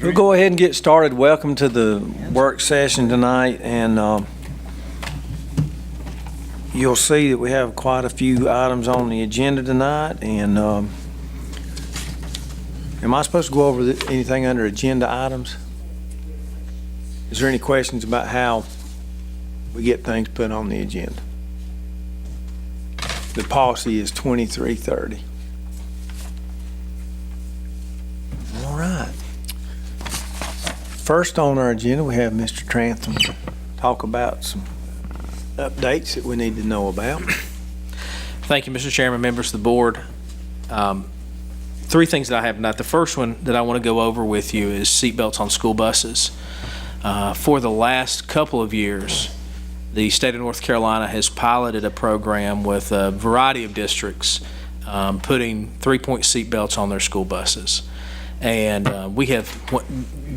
We'll go ahead and get started. Welcome to the work session tonight, and you'll see that we have quite a few items on the agenda tonight. And am I supposed to go over anything under agenda items? Is there any questions about how we get things put on the agenda? The policy is 2330. All right. First on our agenda, we have Mr. Trantham to talk about some updates that we need to know about. Thank you, Mr. Chairman, members of the board. Three things that I have tonight. The first one that I want to go over with you is seatbelts on school buses. For the last couple of years, the state of North Carolina has piloted a program with a variety of districts putting 3-point seatbelts on their school buses. And we have,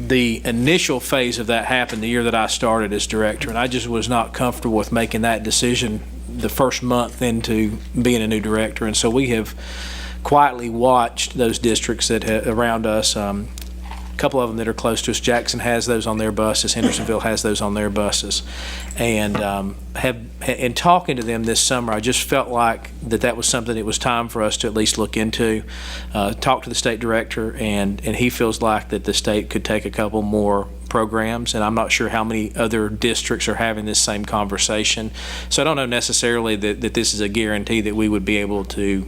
the initial phase of that happened the year that I started as director, and I just was not comfortable with making that decision the first month into being a new director. And so we have quietly watched those districts that around us, a couple of them that are close to us. Jackson has those on their buses, Hendersonville has those on their buses, and in talking to them this summer, I just felt like that was something that was time for us to at least look into, talk to the state director, and he feels like that the state could take a couple more programs, and I'm not sure how many other districts are having this same conversation. So I don't know necessarily that this is a guarantee that we would be able to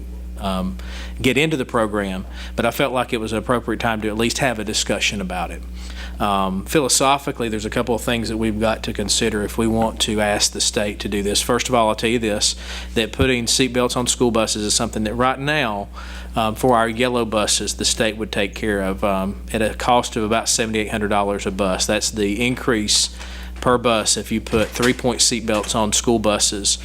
get into the program, but I felt like it was an appropriate time to at least have a discussion about it. Philosophically, there's a couple of things that we've got to consider if we want to ask the state to do this. First of all, I'll tell you this, that putting seatbelts on school buses is something that right now, for our yellow buses, the state would take care of at a cost of about $7,800 a bus. That's the increase per bus if you put 3-point seatbelts on school buses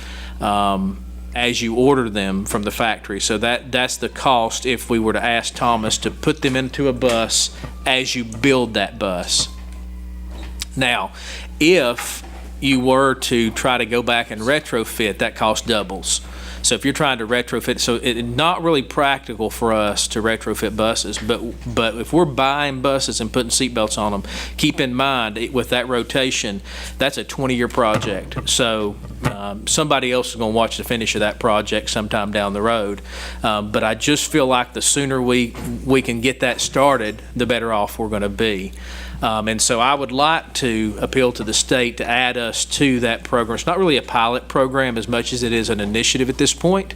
as you order them from the factory. So that's the cost if we were to ask Thomas to put them into a bus as you build that bus. Now, if you were to try to go back and retrofit, that cost doubles. So if you're trying to retrofit, so it's not really practical for us to retrofit buses, but if we're buying buses and putting seatbelts on them, keep in mind with that rotation, that's a 20-year project. So somebody else is going to watch the finish of that project sometime down the road. But I just feel like the sooner we can get that started, the better off we're going to be. And so I would like to appeal to the state to add us to that program. It's not really a pilot program as much as it is an initiative at this point,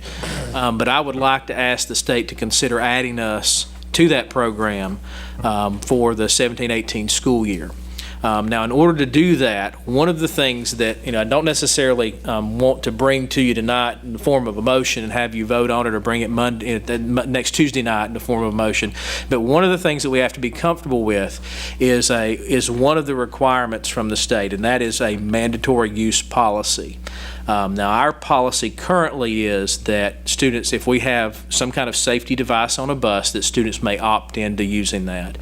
but I would like to ask the state to consider adding us to that program for the 17-18 school year. Now, in order to do that, one of the things that I don't necessarily want to bring to you tonight in the form of a motion and have you vote on it, or bring it Monday, next Tuesday night in the form of a motion, but one of the things that we have to be comfortable with is one of the requirements from the state, and that is a mandatory use policy. Now, our policy currently is that students, if we have some kind of safety device on a bus, that students may opt into using that.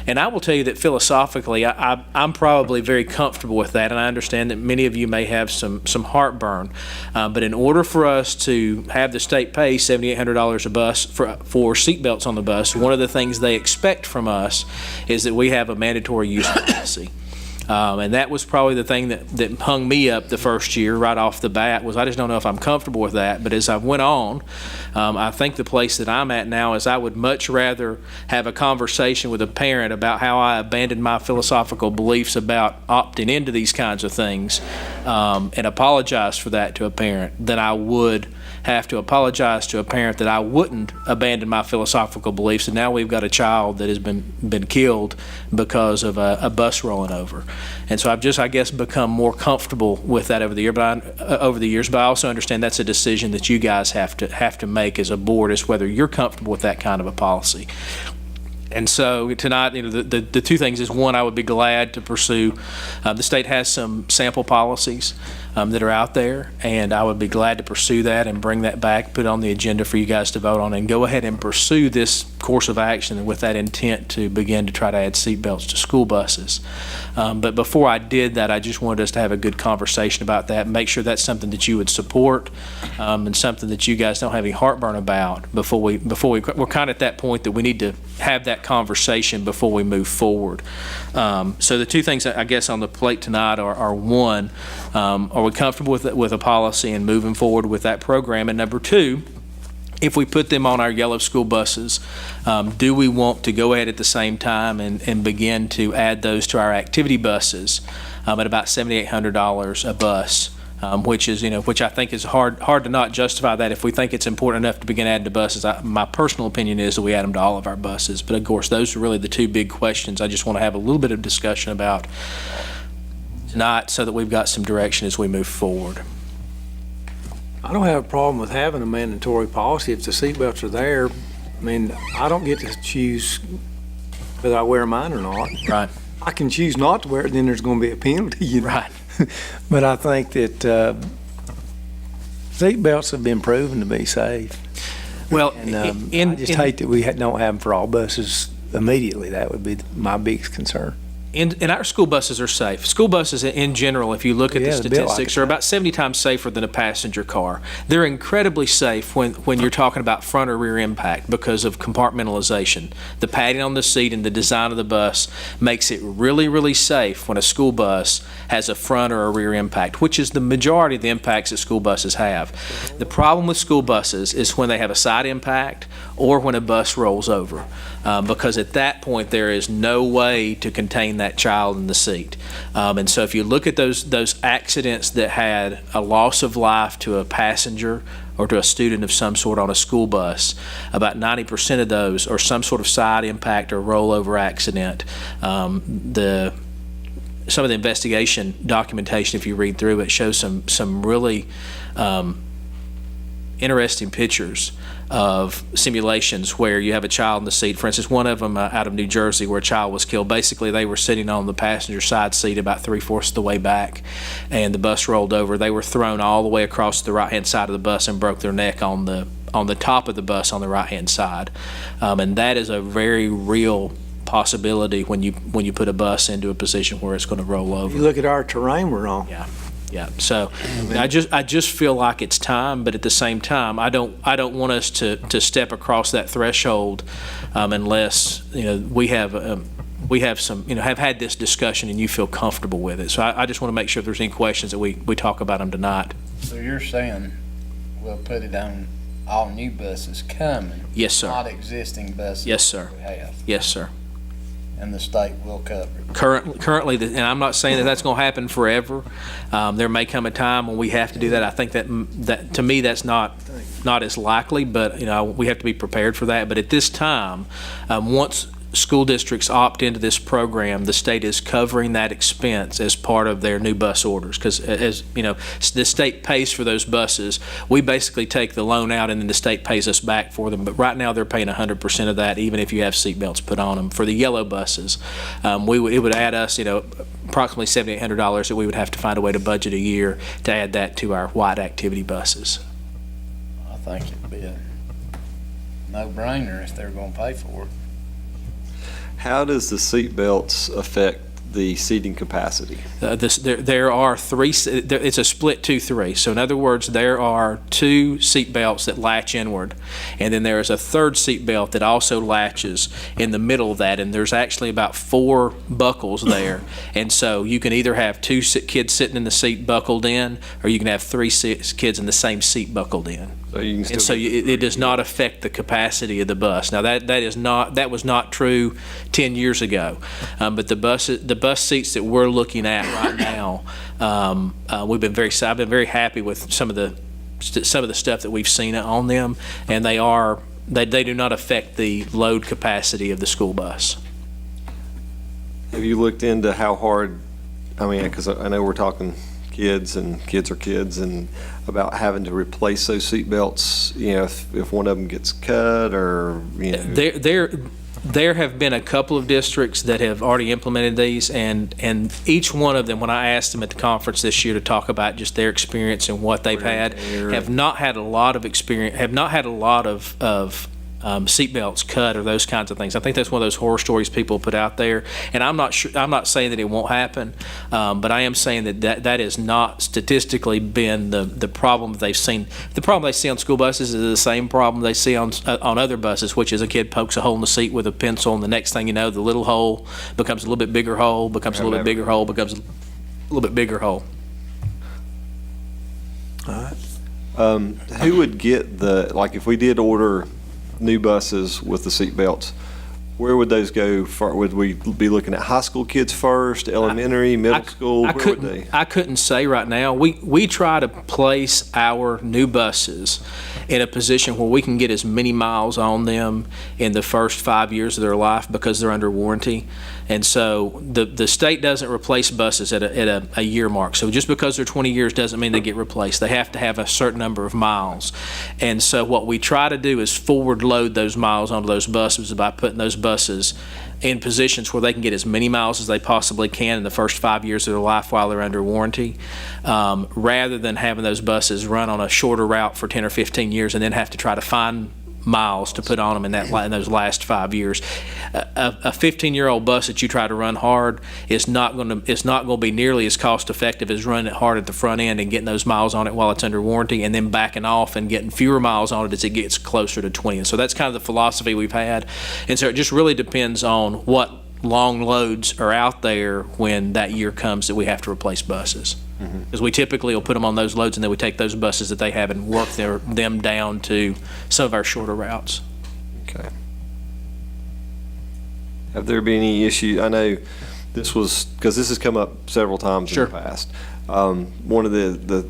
And I will tell you that philosophically, I'm probably very comfortable with that, and I understand that many of you may have some heartburn. But in order for us to have the state pay $7,800 a bus for seatbelts on the bus, one of the things they expect from us is that we have a mandatory use policy. And that was probably the thing that hung me up the first year right off the bat, was I just don't know if I'm comfortable with that. But as I went on, I think the place that I'm at now is I would much rather have a conversation with a parent about how I abandoned my philosophical beliefs about opting into these kinds of things and apologize for that to a parent than I would have to apologize to a parent that I wouldn't abandon my philosophical beliefs, and now we've got a child that has been killed because of a bus rolling over. And so I've just, I guess, become more comfortable with that over the years. But I also understand that's a decision that you guys have to make as a board, as whether you're comfortable with that kind of a policy. And so tonight, the two things is, one, I would be glad to pursue. The state has some sample policies that are out there, and I would be glad to pursue that and bring that back, put it on the agenda for you guys to vote on, and go ahead and pursue this course of action with that intent to begin to try to add seatbelts to school buses. But before I did that, I just wanted us to have a good conversation about that, make sure that's something that you would support, and something that you guys don't have any heartburn about before we're kind of at that point that we need to have that conversation before we move forward. So the two things I guess on the plate tonight are one, are we comfortable with a policy and moving forward with that program? And number two, if we put them on our yellow school buses, do we want to go ahead at the same time and begin to add those to our activity buses at about $7,800 a bus? Which I think is hard to not justify that if we think it's important enough to begin adding to buses. My personal opinion is that we add them to all of our buses. But of course, those are really the two big questions I just want to have a little bit of discussion about tonight so that we've got some direction as we move forward. I don't have a problem with having a mandatory policy if the seatbelts are there. I mean, I don't get to choose whether I wear mine or not. Right. I can choose not to wear it, then there's going to be a penalty. You know? Right. But I think that seatbelts have been proven to be safe. Well, And I just hate that we don't have them for all buses immediately. That would be my biggest concern. And our school buses are safe. School buses in general, if you look at the Yeah, they're built like statistics, it. are about 70 times safer than a passenger car. They're incredibly safe when you're talking about front or rear impact because of compartmentalization. The padding on the seat and the design of the bus makes it really, really safe when a school bus has a front or a rear impact, which is the majority of the impacts that school buses have. The problem with school buses is when they have a side impact or when a bus rolls over, because at that point there is no way to contain that child in the seat. And so if you look at those accidents that had a loss of life to a passenger or to a student of some sort on a school bus, about 90% of those are some sort of side impact or rollover accident. Some of the investigation documentation, if you read through it, shows some really interesting pictures of simulations where you have a child in the seat. For instance, one of them out of New Jersey where a child was killed. Basically, they were sitting on the passenger side seat about 3/4 of the way back, and the bus rolled over. They were thrown all the way across the right-hand side of the bus and broke their neck on the top of the bus on the right-hand side. And that is a very real possibility when you put a bus into a position where it's going to roll over. You look at our terrain we're on. Yeah. So I just feel like it's time, but at the same time, I don't want us to step across that threshold unless we have some have had this discussion and you feel comfortable with it. So I just want to make sure if there's any questions that we talk about them tonight. So you're saying we'll put it on all new buses coming? Yes, sir. Not existing buses? Yes, sir. We have, Yes, sir. and the state will cover it? Currently, and I'm not saying that that's going to happen forever. There may come a time when we have to do that. I think that to me that's not as likely, but we have to be prepared for that. But at this time, once school districts opt into this program, the state is covering that expense as part of their new bus orders. Because as the state pays for those buses, we basically take the loan out and then the state pays us back for them. But right now they're paying 100% of that, even if you have seatbelts put on them. For the yellow buses, it would add us, approximately $7,800 that we would have to find a way to budget a year to add that to our white activity buses. I think it'd be a no-brainer if they're gonna pay for it. How does the seat belts affect the seating capacity? There are three. It's a split 2-3. So in other words, there are 2 seat belts that latch inward, and then there is a third seat belt that also latches in the middle of that. And there's actually about 4 buckles there. And so you can either have 2 kids sitting in the seat buckled in, or you can have 3 kids in the same seat buckled in. So you can still And so it does not affect the capacity of the bus. Now that was not true 10 years ago, but the bus seats that we're looking at right now, I've been very happy with some of the stuff that we've seen on them, and they do not affect the load capacity of the school bus. Have you looked into how hard, because I know we're talking kids and kids are kids, and about having to replace those seat belts, if one of them gets cut or, There have been a couple of districts that have already implemented these, and each one of them, when I asked them at the conference this year to talk about just their experience and what they've had, have not had a lot of experience, have not had a lot of seatbelts cut or those kinds of things. I think that's one of those horror stories people put out there, and I'm not sure. I'm not saying that it won't happen, but I am saying that has not statistically been the problem that they've seen. The problem they see on school buses is the same problem they see on other buses, which is a kid pokes a hole in the seat with a pencil, and the next thing you know, the little hole becomes a little bit bigger hole, becomes a little bit bigger hole, becomes a little bit bigger hole. All right. Who would get like if we did order new buses with the seat belts, where would those go for? Would we be looking at high school kids first, elementary, middle school? Where would they? I couldn't say right now. We try to place our new buses in a position where we can get as many miles on them in the first 5 years of their life because they're under warranty. And so the state doesn't replace buses at a year mark. So just because they're 20 years doesn't mean they get replaced. They have to have a certain number of miles. And so what we try to do is forward load those miles onto those buses by putting those buses in positions where they can get as many miles as they possibly can in the first 5 years of their life while they're under warranty, rather than having those buses run on a shorter route for 10 or 15 years and then have to try to find miles to put on them in those last 5 years. A 15-year-old bus that you try to run hard is not going to be nearly as cost effective as running it hard at the front end and getting those miles on it while it's under warranty, and then backing off and getting fewer miles on it as it gets closer to 20. And so that's kind of the philosophy we've had. And so it just really depends on what long loads are out there when that year comes that we have to replace buses. Because we typically will put them on those loads, and then we take those buses that they have and work them down to some of our shorter routes. Okay. Have there been any issue? I know this was, because this has come up several times Sure. in the past. One of the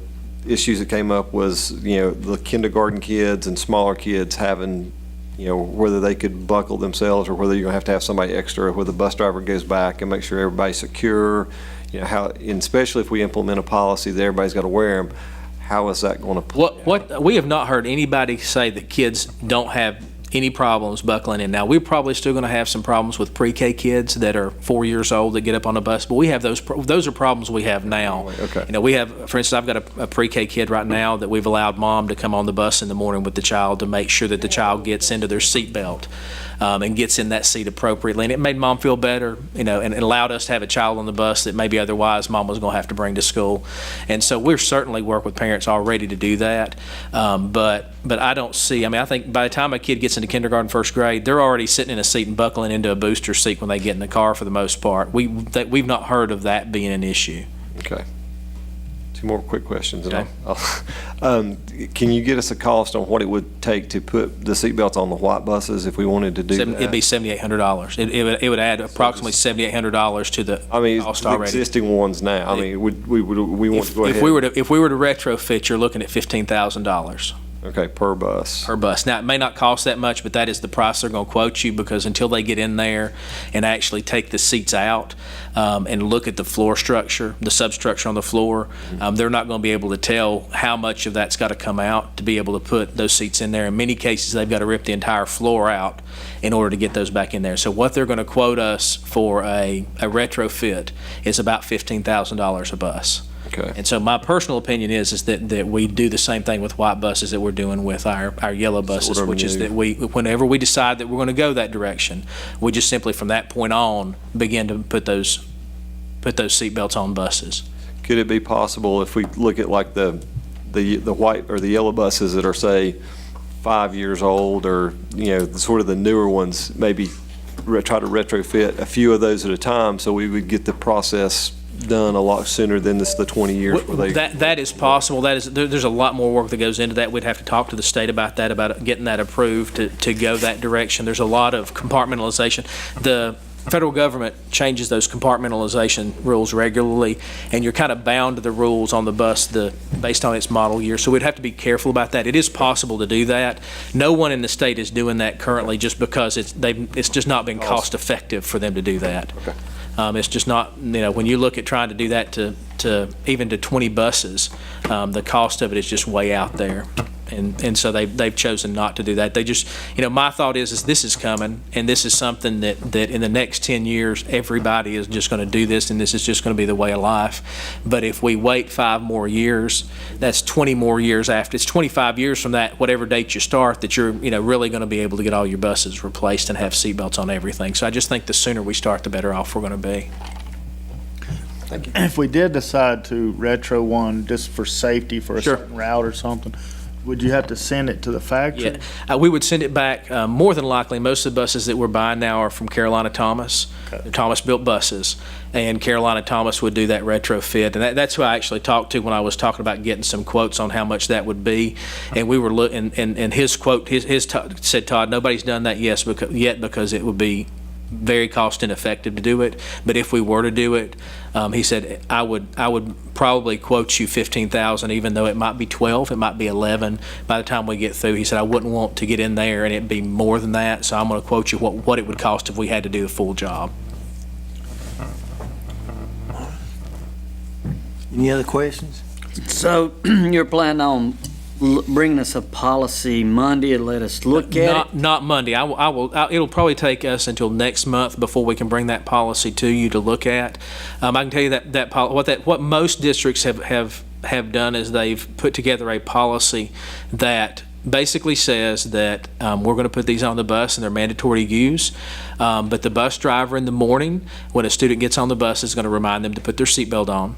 issues that came up was, the kindergarten kids and smaller kids having, whether they could buckle themselves or whether you're going to have somebody extra, where the bus driver goes back and make sure everybody's secure. And especially if we implement a policy that everybody's got to wear them, how is that going to play? What we have not heard anybody say that kids don't have any problems buckling in. Now, we're probably still going to have some problems with pre-K kids that are 4 years old that get up on a bus, but we have those are problems we have now. Okay. We have, for instance, I've got a pre-K kid right now that we've allowed mom to come on the bus in the morning with the child to make sure that the child gets into their seat belt. And gets in that seat appropriately. And it made mom feel better, and it allowed us to have a child on the bus that maybe otherwise mom was going to have to bring to school. And so we're certainly work with parents already to do that. But I don't see, I think by the time a kid gets into kindergarten, first grade, they're already sitting in a seat and buckling into a booster seat when they get in the car for the most part. We've not heard of that being an issue. Okay. Two more quick questions. Okay. Can you get us a cost on what it would take to put the seatbelts on the white buses if we wanted to do that? It'd be $7,800. It would add approximately $7,800 to the cost the already. existing ones now. We want to go ahead. If we were to retrofit, you're looking at $15,000. Okay, per bus. Per bus. Now, it may not cost that much, but that is the price they're going to quote you, because until they get in there and actually take the seats out and look at the floor structure, the substructure on the floor, they're not going to be able to tell how much of that's got to come out to be able to put those seats in there. In many cases, they've got to rip the entire floor out in order to get those back in there. So what they're going to quote us for a retrofit is about $15,000 a bus. Okay. And so my personal opinion is that we do the same thing with white buses that we're doing with our yellow buses, which is that whenever we decide that we're going to go that direction, we just simply from that point on begin to put those seatbelts on buses. Could it be possible if we look at like the white or the yellow buses that are, say, 5 years old, or sort of the newer ones, maybe try to retrofit a few of those at a time so we would get the process done a lot sooner than the 20 years where they... That is possible. There's a lot more work that goes into that. We'd have to talk to the state about that, about getting that approved to go that direction. There's a lot of compartmentalization. The federal government changes those compartmentalization rules regularly, and you're kind of bound to the rules on the bus based on its model year. So we'd have to be careful about that. It is possible to do that. No one in the state is doing that currently, just because it's just not been cost effective for them to do that. Okay. It's just not, when you look at trying to do that to even to 20 buses, the cost of it is just way out there. and so they've chosen not to do that. They just, my thought is this is coming, and this is something that in the next 10 years, everybody is just going to do this, and this is just going to be the way of life. But if we wait 5 more years, that's 20 more years after. It's 25 years from that, whatever date you start, that you're, really going to be able to get all your buses replaced and have seatbelts on everything. So I just think the sooner we start, the better off we're going to be. If we did decide to retro one just for safety for a Sure. certain route or something, would you have to send it to the factory? Yeah, we would send it back. More than likely, most of the buses that we're buying now are from Carolina Thomas. Okay. Thomas-built buses, and Carolina Thomas would do that retrofit. And that's who I actually talked to when I was talking about getting some quotes on how much that would be. And we were looking, and his quote, said, Todd, nobody's done that yet because it would be very cost ineffective to do it. But if we were to do it, he said, I would probably quote you $15,000, even though it might be 12, it might be 11 by the time we get through. He said, I wouldn't want to get in there and it be more than that, so I'm going to quote you what it would cost if we had to do the full job. Any other questions? So you're planning on bringing us a policy Monday and let us look at it? Not Monday. It'll probably take us until next month before we can bring that policy to you to look at. I can tell you what most districts have done is they've put together a policy that basically says that we're going to put these on the bus and they're mandatory to use. But the bus driver in the morning, when a student gets on the bus, is going to remind them to put their seatbelt on.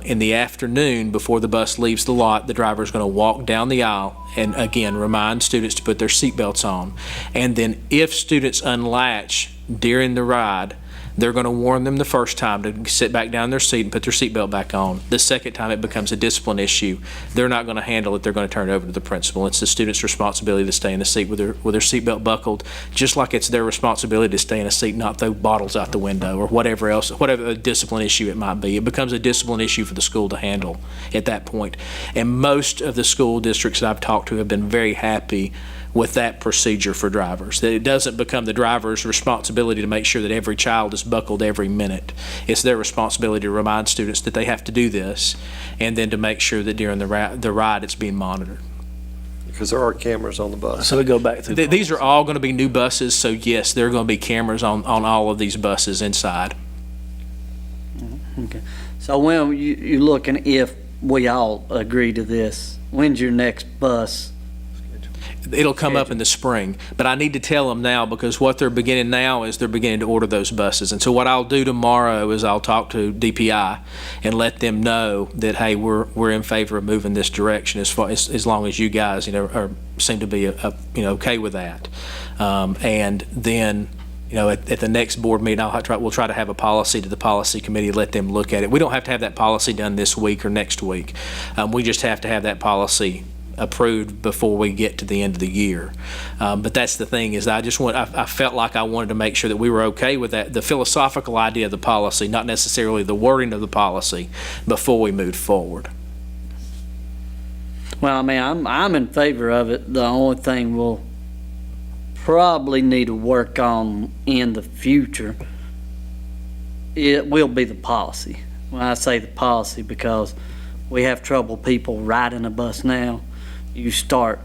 In the afternoon, before the bus leaves the lot, the driver is going to walk down the aisle and again remind students to put their seatbelts on. And then if students unlatch during the ride, they're going to warn them the first time to sit back down in their seat and put their seatbelt back on. The second time it becomes a discipline issue. They're not going to handle it. They're going to turn it over to the principal. It's the student's responsibility to stay in the seat with their seatbelt buckled, just like it's their responsibility to stay in a seat, not throw bottles out the window or whatever else, whatever discipline issue it might be. It becomes a discipline issue for the school to handle at that point. And most of the school districts that I've talked to have been very happy with that procedure for drivers, that it doesn't become the driver's responsibility to make sure that every child is buckled every minute. It's their responsibility to remind students that they have to do this, and then to make sure that during the ride it's being monitored. Because there are cameras on the bus. So we go back to. These are all going to be new buses, so yes, there are going to be cameras on all of these buses inside. Okay. So when you looking, if we all agree to this, when's your next bus? It'll come up in the spring, but I need to tell them now, because what they're beginning now is they're beginning to order those buses. And so what I'll do tomorrow is I'll talk to DPI and let them know that, hey, we're in favor of moving this direction as long as you guys, seem to be okay with that. And then, at the next board meeting, we'll try to have a policy to the policy committee, let them look at it. We don't have to have that policy done this week or next week. We just have to have that policy approved before we get to the end of the year. But that's the thing, is I felt like I wanted to make sure that we were okay with that, the philosophical idea of the policy, not necessarily the wording of the policy, before we moved forward. Well, I mean, I'm in favor of it. The only thing we'll probably need to work on in the future, it will be the policy. When I say the policy, because we have trouble people riding a bus now. You start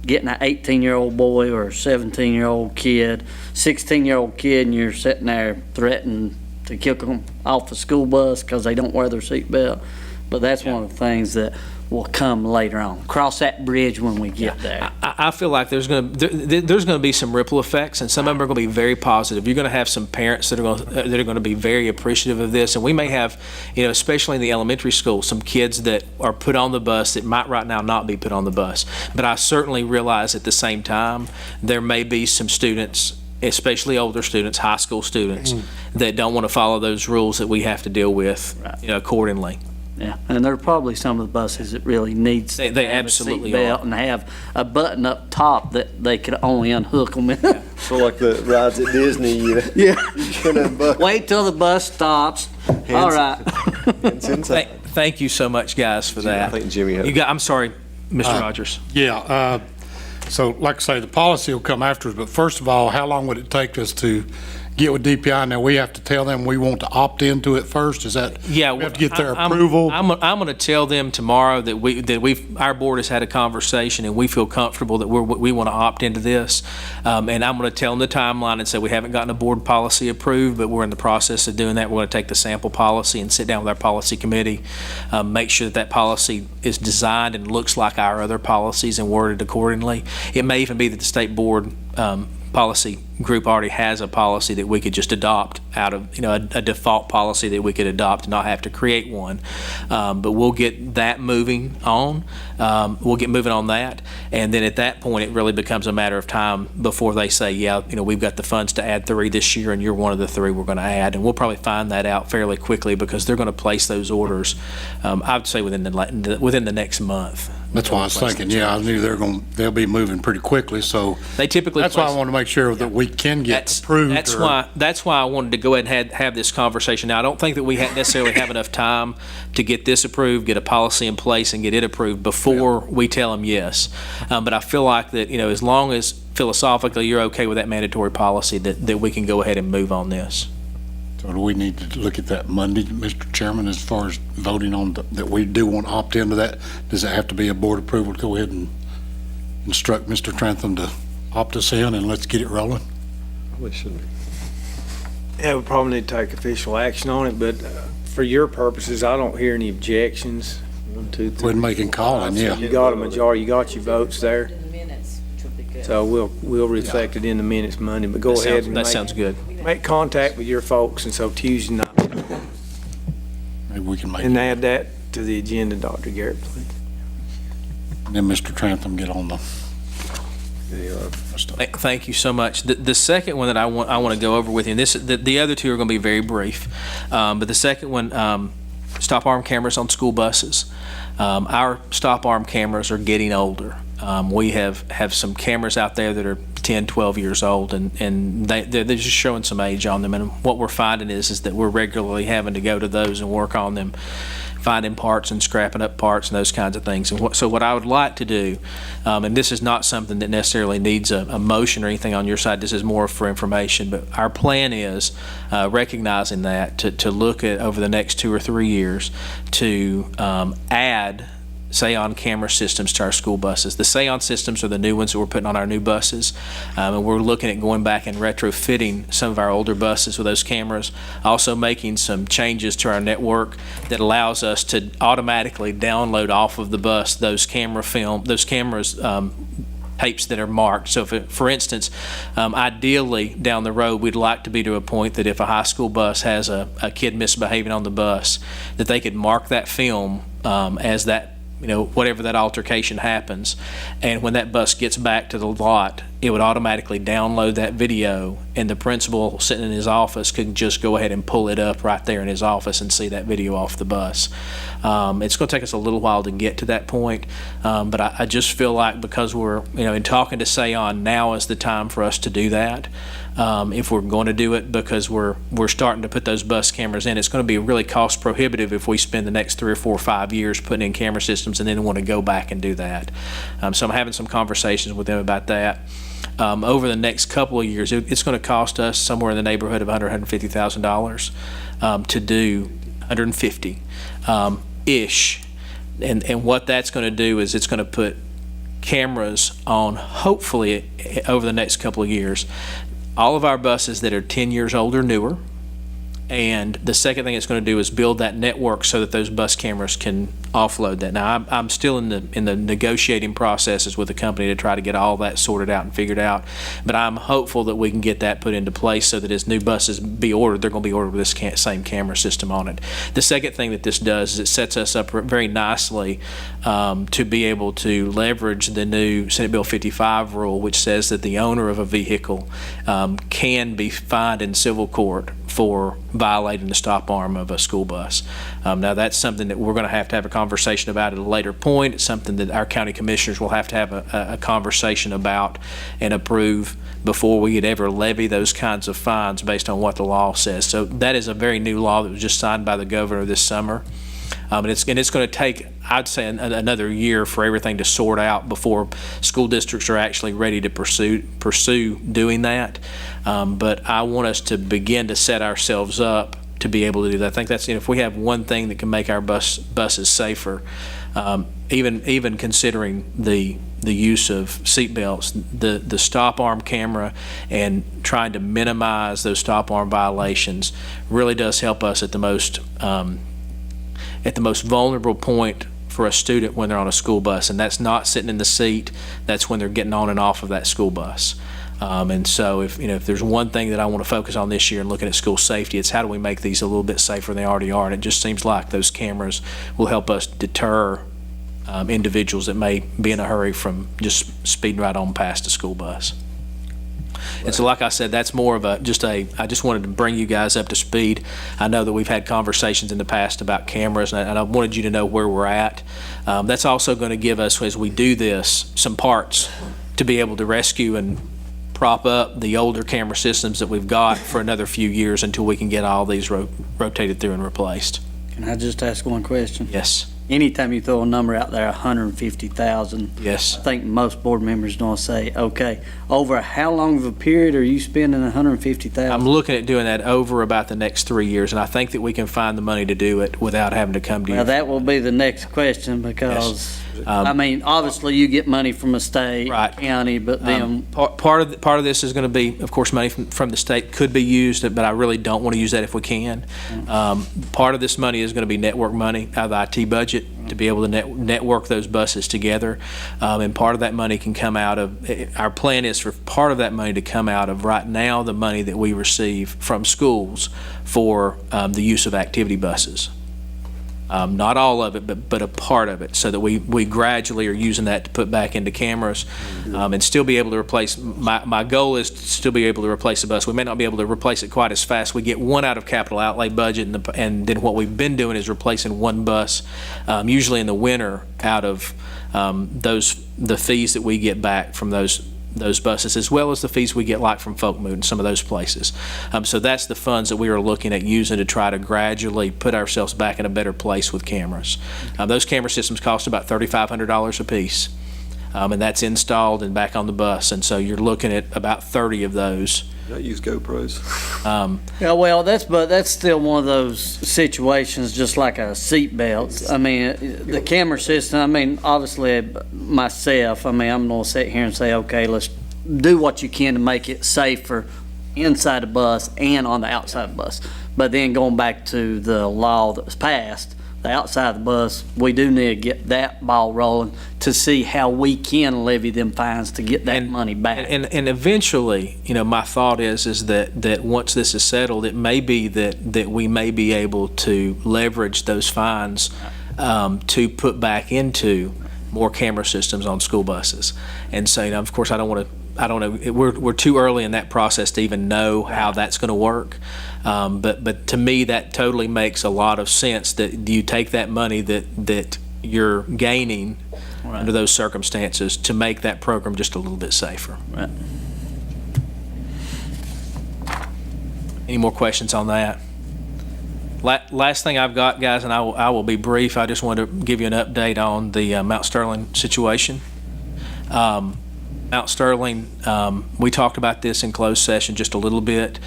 getting an 18-year-old boy or a 17-year-old kid, 16-year-old kid, and you're sitting there threatening to kick them off the school bus because they don't wear their seatbelt. But that's one of the things that will come later on. Cross that bridge when we get there. I feel like there's going to be some ripple effects, and some of them are going to be very positive. You're going to have some parents that are going to be very appreciative of this, and we may have, especially in the elementary school, some kids that are put on the bus that might right now not be put on the bus. But I certainly realize at the same time there may be some students, especially older students, high school students, that don't want to follow those rules that we have to deal with accordingly. Yeah, and there are probably some of the buses that really needs They to have absolutely a seatbelt are. and have a button up top that they could only unhook them. So like the rides at Disney, you can unbuckle. Wait till the bus stops. All right. It's inside. Thank you so much, guys, for that. I think Jimmy had. I'm sorry, Mr. Rogers. Yeah, so like I say, the policy will come afterwards, but first of all, how long would it take us to get with DPI, now we have to tell them we want to opt into it first? Is that? Yeah, We have to get their I'm- approval? I'm going to tell them tomorrow that our board has had a conversation and we feel comfortable that we want to opt into this. And I'm going to tell them the timeline and say we haven't gotten a board policy approved, but we're in the process of doing that. We're going to take the sample policy and sit down with our policy committee, make sure that policy is designed and looks like our other policies and worded accordingly. It may even be that the state board policy group already has a policy that we could just adopt out of, a default policy that we could adopt and not have to create one. But we'll get that moving on. We'll get moving on that. And then at that point, it really becomes a matter of time before they say, yeah, we've got the funds to add 3 this year and you're one of the 3 we're going to add. And we'll probably find that out fairly quickly because they're going to place those orders, I would say within the next month. That's why I was thinking, yeah, I knew they'll be moving pretty quickly, so They typically that's why I place- want to make sure that we can get approved. That's why I wanted to go ahead and have this conversation. Now, I don't think that we necessarily have enough time to get this approved, get a policy in place, and get it approved before we tell them yes. But I feel like that, as long as philosophically you're okay with that mandatory policy, that we can go ahead and move on this. So do we need to look at that Monday, Mr. Chairman, as far as voting on that we do want to opt into that? Does it have to be a board approval to go ahead and instruct Mr. Trantham to opt us in and let's get it rolling? Probably shouldn't be. Yeah, we probably need to take official action on it, but for your purposes, I don't hear any objections. 1, 2, 3. We're making calling, yeah. You got a majority, you got your votes there, In the minutes, which would be good. so we'll reflect it in the minutes Monday, but go ahead and That sounds good. make contact with your folks, and so Tuesday night, Maybe we can make, and and add that to the agenda, Dr. Garrett, please. then Mr. Trantham get on the stuff. Thank you so much. The second one that I want to go over with you, and the other 2 are going to be very brief, but the second one, stop arm cameras on school buses. Our stop arm cameras are getting older. We have some cameras out there that are 10, 12 years old, and they're just showing some age on them. And what we're finding is that we're regularly having to go to those and work on them, finding parts and scrapping up parts and those kinds of things. And so what I would like to do, and this is not something that necessarily needs a motion or anything on your side, this is more for information, but our plan is, recognizing that, to look at over the next 2 or 3 years to add Seon camera systems to our school buses. The Seon systems are the new ones that we're putting on our new buses, and we're looking at going back and retrofitting some of our older buses with those cameras, also making some changes to our network that allows us to automatically download off of the bus those cameras tapes that are marked. So for instance, ideally down the road, we'd like to be to a point that if a high school bus has a kid misbehaving on the bus, that they could mark that film as that, whatever that altercation happens. And when that bus gets back to the lot, it would automatically download that video, and the principal sitting in his office could just go ahead and pull it up right there in his office and see that video off the bus. It's going to take us a little while to get to that point, but I just feel like because we're, in talking to Seon, now is the time for us to do that. If we're going to do it, because we're starting to put those bus cameras in. It's going to be really cost prohibitive if we spend the next 3 or 4 or 5 years putting in camera systems and then want to go back and do that. So I'm having some conversations with them about that. Over the next couple of years, it's going to cost us somewhere in the neighborhood of $150,000 to do 150 ish. And what that's going to do is it's going to put cameras on, hopefully over the next couple of years, all of our buses that are 10 years old or newer. And the second thing it's going to do is build that network so that those bus cameras can offload that. Now, I'm still in the negotiating processes with the company to try to get all that sorted out and figured out. But I'm hopeful that we can get that put into place so that as new buses be ordered, they're going to be ordered with this same camera system on it. The second thing that this does is it sets us up very nicely to be able to leverage the new Senate Bill 55 rule, which says that the owner of a vehicle can be fined in civil court for violating the stop arm of a school bus. Now, that's something that we're going to have a conversation about at a later point. It's something that our county commissioners will have to have a conversation about and approve before we could ever levy those kinds of fines based on what the law says. So that is a very new law that was just signed by the governor this summer. And it's going to take, I'd say, another year for everything to sort out before school districts are actually ready to pursue doing that. But I want us to begin to set ourselves up to be able to do that. I think that's, if we have one thing that can make our buses safer, even considering the use of seat belts, the stop arm camera and trying to minimize those stop arm violations really does help us at the most vulnerable point for a student when they're on a school bus, and that's not sitting in the seat. That's when they're getting on and off of that school bus. And so if there's one thing that I want to focus on this year and looking at school safety, it's how do we make these a little bit safer than they already are. And it just seems like those cameras will help us deter individuals that may be in a hurry from just speeding right on past a school bus. And so, like I said, that's more of I just wanted to bring you guys up to speed. I know that we've had conversations in the past about cameras, and I wanted you to know where we're at. That's also going to give us, as we do this, some parts to be able to rescue and prop up the older camera systems that we've got for another few years until we can get all these rotated through and replaced. Can I just ask one question? Yes. Anytime you throw a number out there, 150,000. Yes. I think most board members don't say, okay, over how long of a period are you spending 150,000? I'm looking at doing that over about the next 3 years, and I think that we can find the money to do it without having to come to you. Now, that will be the next question because, I mean, obviously you get money from a state, Right. county, but then. Part of this is going to be, of course, money from the state could be used, but I really don't want to use that if we can. Part of this money is going to be network money out of the IT budget to be able to network those buses together. And part of that money can come out of, our plan is for part of that money to come out of right now the money that we receive from schools for the use of activity buses. Not all of it, but a part of it, so that we gradually are using that to put back into cameras and still be able to replace. My goal is to still be able to replace a bus. We may not be able to replace it quite as fast. We get one out of capital outlay budget, and then what we've been doing is replacing one bus, usually in the winter, out of the fees that we get back from those buses, as well as the fees we get like from Folkmoot and some of those places. So that's the funds that we are looking at using to try to gradually put ourselves back in a better place with cameras. Those camera systems cost about $3,500 a piece, and that's installed and back on the bus. And so you're looking at about 30 of those. I use GoPros. Yeah, well, that's still one of those situations, just like a seat belts. I mean, the camera system, I mean, obviously myself, I mean, I'm gonna sit here and say, okay, let's do what you can to make it safer inside the bus and on the outside of the bus. But then going back to the law that was passed, the outside of the bus, we do need to get that ball rolling to see how we can levy them fines to get that money back. And eventually, my thought is that once this is settled, it may be that we may be able to leverage those fines to put back into more camera systems on school buses. And so, of course, I don't know, we're too early in that process to even know how that's going to work. But to me, that totally makes a lot of sense, that you take that money that you're gaining under those circumstances to make that program just a little bit safer. Right. Any more questions on that? Last thing I've got, guys, and I will be brief. I just want to give you an update on the Mount Sterling situation. Mount Sterling, we talked about this in closed session just a little bit.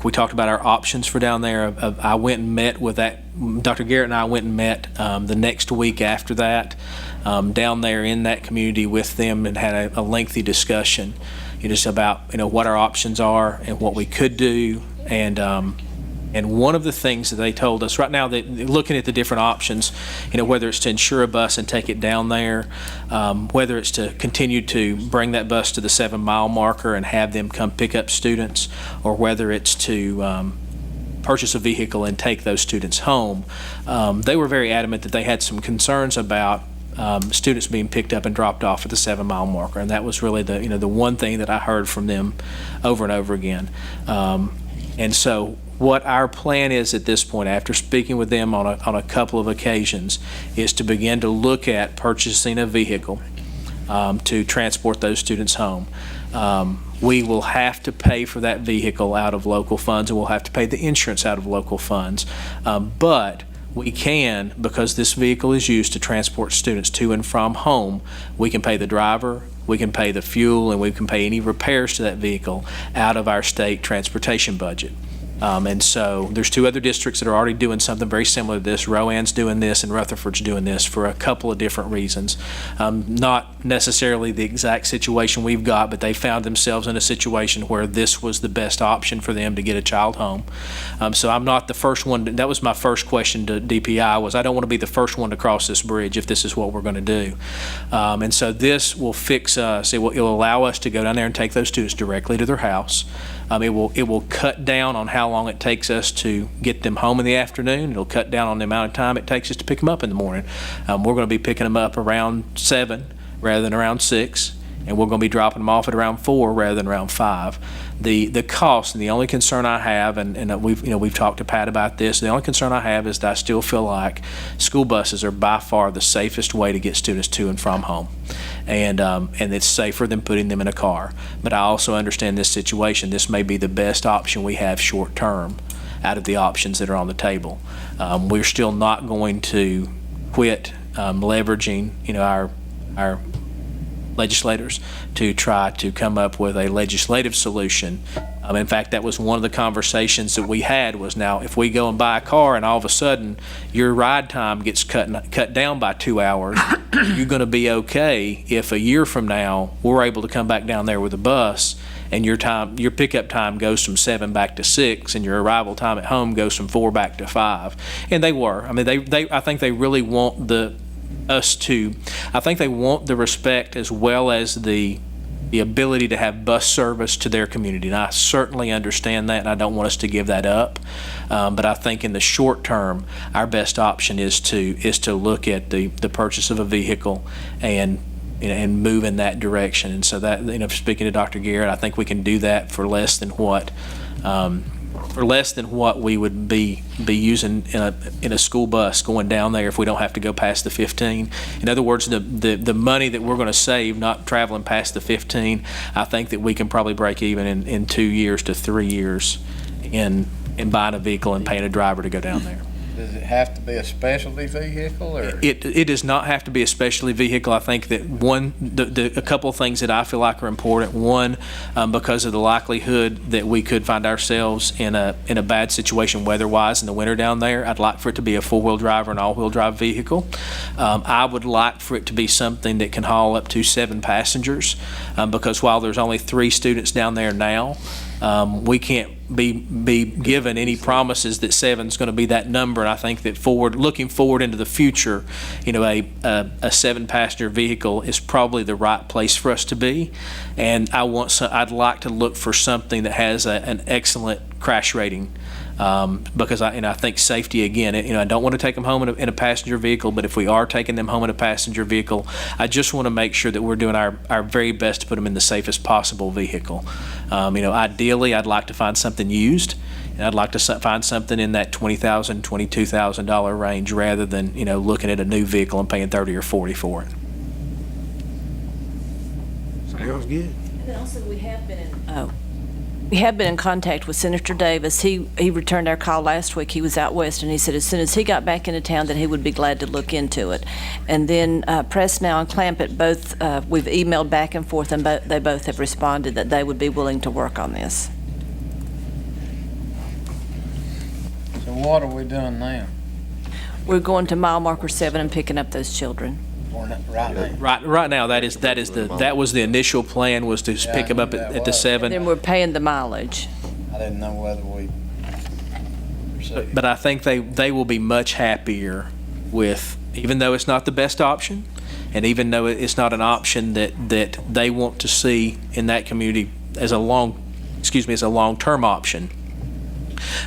We talked about our options for down there. I went and met with that, Dr. Garrett and I went and met the next week after that down there in that community with them, and had a lengthy discussion just about what our options are and what we could do. And one of the things that they told us right now, that looking at the different options, whether it's to insure a bus and take it down there, whether it's to continue to bring that bus to the 7-mile marker and have them come pick up students, or whether it's to purchase a vehicle and take those students home, they were very adamant that they had some concerns about students being picked up and dropped off at the 7-mile marker. And that was really the one thing that I heard from them over and over again. And so what our plan is at this point, after speaking with them on a couple of occasions, is to begin to look at purchasing a vehicle to transport those students home. We will have to pay for that vehicle out of local funds, and we'll have to pay the insurance out of local funds. But we can, because this vehicle is used to transport students to and from home, we can pay the driver, we can pay the fuel, and we can pay any repairs to that vehicle out of our state transportation budget. And so there's 2 other districts that are already doing something very similar to this. Rowan's doing this and Rutherford's doing this for a couple of different reasons. Not necessarily the exact situation we've got, but they found themselves in a situation where this was the best option for them to get a child home. So I'm not the first one. That was my first question to DPI was I don't want to be the first one to cross this bridge if this is what we're going to do. And so this will fix us. It'll allow us to go down there and take those students directly to their house. It will cut down on how long it takes us to get them home in the afternoon. It'll cut down on the amount of time it takes us to pick them up in the morning. We're going to be picking them up around 7 rather than around 6, and we're going to be dropping them off at around 4 rather than around 5. The cost, and the only concern I have, and we've talked to Pat about this, the only concern I have is that I still feel like school buses are by far the safest way to get students to and from home. And it's safer than putting them in a car. But I also understand this situation. This may be the best option we have short term out of the options that are on the table. We're still not going to quit leveraging, our legislators to try to come up with a legislative solution. In fact, that was one of the conversations that we had was now if we go and buy a car and all of a sudden your ride time gets cut down by 2 hours, you're going to be okay if a year from now we're able to come back down there with a bus and your pickup time goes from 7 back to 6 and your arrival time at home goes from 4 back to 5. And they were. I mean, I think they really want I think they want the respect as well as the ability to have bus service to their community. And I certainly understand that, and I don't want us to give that up. But I think in the short term, our best option is to look at the purchase of a vehicle and move in that direction. And so that, speaking to Dr. Garrett, I think we can do that for less than what we would be using in a school bus going down there if we don't have to go past the 15. In other words, the money that we're going to save not traveling past the 15, I think that we can probably break even in 2 years to 3 years in buying a vehicle and paying a driver to go down there. Does it have to be a specialty vehicle, or? It does not have to be a specialty vehicle. I think that a couple of things that I feel like are important. One, because of the likelihood that we could find ourselves in a bad situation weather-wise in the winter down there, I'd like for it to be a four-wheel drive or an all-wheel drive vehicle. I would like for it to be something that can haul up to 7 passengers, because while there's only 3 students down there now, we can't be given any promises that 7 is going to be that number. And I think that looking forward into the future, a 7-passenger vehicle is probably the right place for us to be. And I'd like to look for something that has an excellent crash rating. Because I think safety again. I don't want to take them home in a passenger vehicle, but if we are taking them home in a passenger vehicle, I just want to make sure that we're doing our very best to put them in the safest possible vehicle. Ideally, I'd like to find something used, and I'd like to find something in that $20,000, $22,000 range rather than looking at a new vehicle and paying $30,000 or $40,000 for it. Sounds good. And then also, we have been in contact with Senator Davis. He returned our call last week. He was out west, and he said as soon as he got back into town that he would be glad to look into it. And then Presnell and Clampett both, we've emailed back and forth, and they both have responded that they would be willing to work on this. So what are we doing now? We're going to mile marker 7 and picking up those children. Right now? Right now, that was the initial plan, was to pick them up at the 7. Then we're paying the mileage. I didn't know whether we. But I think they will be much happier with, even though it's not the best option, and even though it's not an option that they want to see in that community as a long-term option.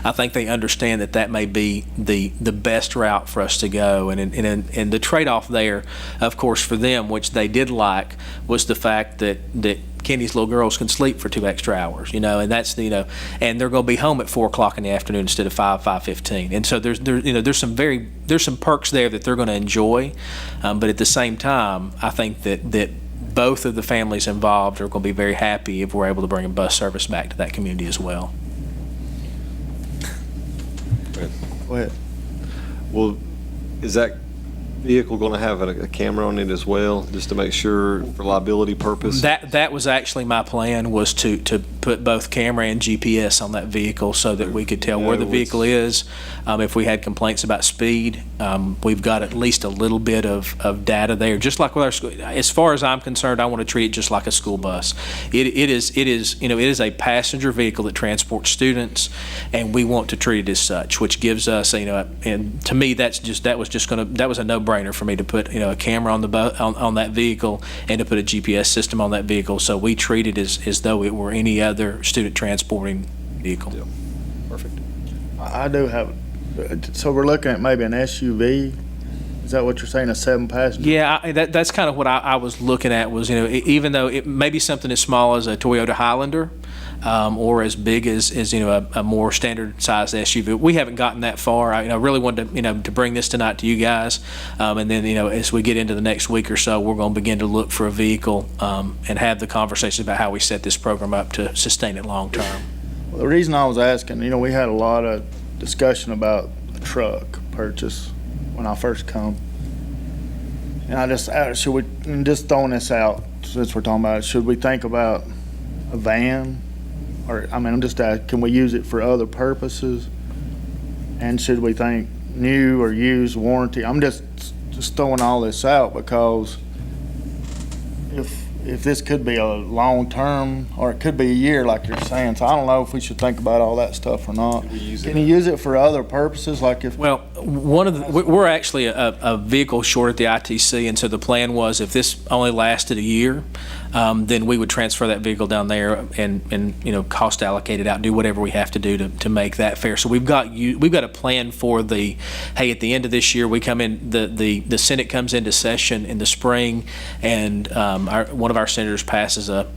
I think they understand that may be the best route for us to go. And the trade-off there, of course, for them, which they did like, was the fact that Kenny's little girls can sleep for 2 extra hours, and that's, and they're going to be home at 4 o'clock in the afternoon instead of 5:15. And so there's some perks there that they're going to enjoy. But at the same time, I think that both of the families involved are going to be very happy if we're able to bring a bus service back to that community as well. Go ahead. Well, is that vehicle going to have a camera on it as well, just to make sure for liability purpose? That was actually my plan, was to put both camera and GPS on that vehicle so that we could tell where the vehicle is. If we had complaints about speed, we've got at least a little bit of data there, just like with our school. As far as I'm concerned, I want to treat it just like a school bus. It is a passenger vehicle that transports students, and we want to treat it as such, which gives us, and to me, that was a no-brainer for me to put, a camera on that vehicle and to put a GPS system on that vehicle. So we treat it as though it were any other student transporting vehicle. Yeah. Perfect. I do have, so we're looking at maybe an SUV? Is that what you're saying, a 7-passenger? Yeah, that's kind of what I was looking at was, even though it may be something as small as a Toyota Highlander, or as big as a more standard sized SUV. We haven't gotten that far. I really wanted to, to bring this tonight to you guys. And then, as we get into the next week or so, we're going to begin to look for a vehicle, and have the conversation about how we set this program up to sustain it long term. Well, the reason I was asking, we had a lot of discussion about a truck purchase when I first come. And I just, should we, and just throwing this out, since we're talking about it, should we think about a van? Or, I'm just asking, can we use it for other purposes? And should we think new or used warranty? I'm just throwing all this out because if this could be a long-term, or it could be a year like you're saying, so I don't know if we should think about all that stuff or not. Can you use it for other purposes, like if? Well, we're actually a vehicle short at the ITC, and so the plan was if this only lasted a year, then we would transfer that vehicle down there and cost allocate it out, do whatever we have to do to make that fair. So we've got a plan for at the end of this year, we come in, the Senate comes into session in the spring, and one of our senators passes a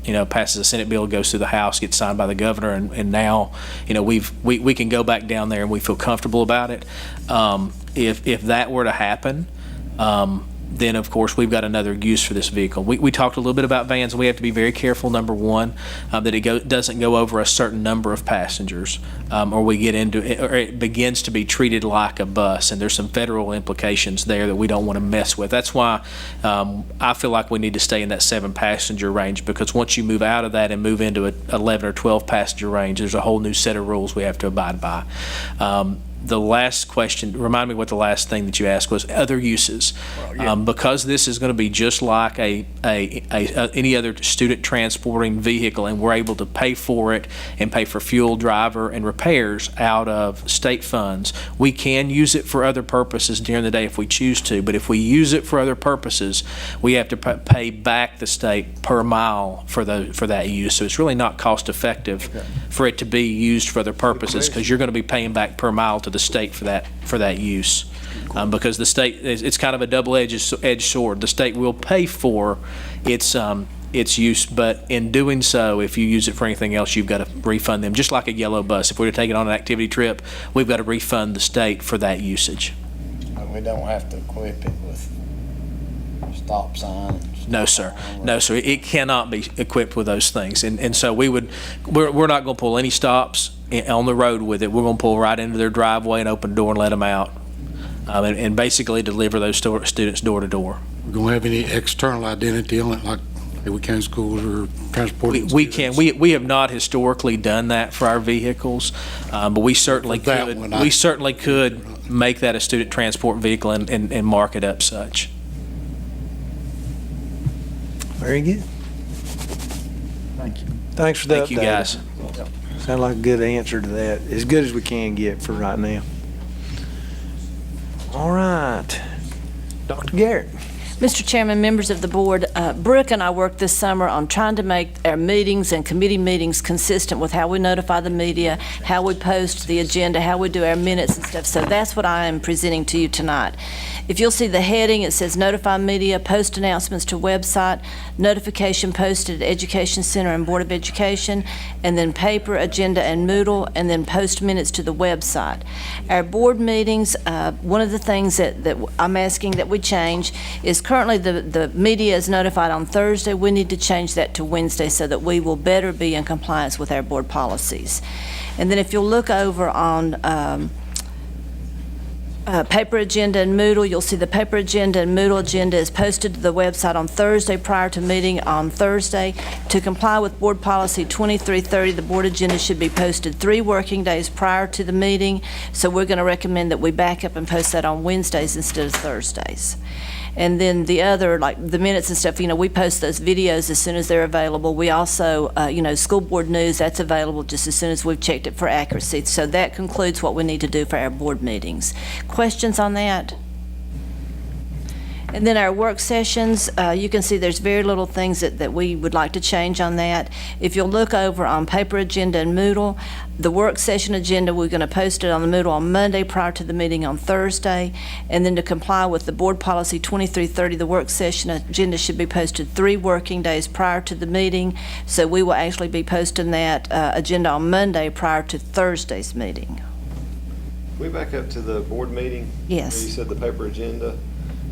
Senate bill, goes through the House, gets signed by the governor, and now we can go back down there and we feel comfortable about it. If that were to happen, then of course we've got another use for this vehicle. We talked a little bit about vans, and we have to be very careful, number one, that it doesn't go over a certain number of passengers, or we get into it, or it begins to be treated like a bus, and there's some federal implications there that we don't want to mess with. That's why I feel like we need to stay in that 7-passenger range, because once you move out of that and move into an 11 or 12-passenger range, there's a whole new set of rules we have to abide by. The last question, remind me what the last thing that you asked was, other uses. Because this is going to be just like any other student transporting vehicle, and we're able to pay for it and pay for fuel, driver, and repairs out of state funds, we can use it for other purposes during the day if we choose to. But if we use it for other purposes, we have to pay back the state per mile for that use. So it's really not cost effective for it to be used for other purposes, because you're going to be paying back per mile to the state for that use, because the state, it's kind of a double-edged sword. The state will pay for its use, but in doing so, if you use it for anything else, you've got to refund them, just like a yellow bus. If we were to take it on an activity trip, we've got to refund the state for that usage. We don't have to equip it with stop signs. No, sir. No, sir. It cannot be equipped with those things, and so we're not going to pull any stops on the road with it. We're going to pull right into their driveway and open the door and let them out, and basically deliver those students door to door. We're going to have any external identity on it, like we can schools or transporting We can. We have not historically done that for our vehicles, but we certainly could. We certainly could make that a student transport vehicle and mark it up such. Very good. Thank you. Thanks for that. Thank you, guys. Sound like a good answer to that, as good as we can get for right now. All right, Dr. Garrett. Mr. Chairman, members of the board, Brooke and I worked this summer on trying to make our meetings and committee meetings consistent with how we notify the media, how we post the agenda, how we do our minutes and stuff. So that's what I am presenting to you tonight. If you'll see the heading, it says notify media, post announcements to website, notification posted at Education Center and Board of Education, and then paper, agenda, and Moodle, and then post minutes to the website. Our board meetings, one of the things that I'm asking that we change is currently the media is notified on Thursday. We need to change that to Wednesday so that we will better be in compliance with our board policies. And then if you'll look over on paper agenda and Moodle. You'll see the paper agenda and Moodle agenda is posted to the website on Thursday prior to meeting on Thursday. To comply with Board Policy 2330, the board agenda should be posted 3 working days prior to the meeting. So we're going to recommend that we back up and post that on Wednesdays instead of Thursdays. And then the other, like the minutes and stuff, we post those videos as soon as they're available. We also, school board news, that's available just as soon as we've checked it for accuracy. So that concludes what we need to do for our board meetings. Questions on that? And then our work sessions, you can see there's very little things that we would like to change on that. If you'll look over on paper agenda and Moodle, the work session agenda, we're going to post it on the Moodle on Monday prior to the meeting on Thursday. And then to comply with the Board Policy 2330, the work session agenda should be posted 3 working days prior to the meeting. So we will actually be posting that agenda on Monday prior to Thursday's meeting. Can we back up to the board meeting? Yes. Where you said the paper agenda.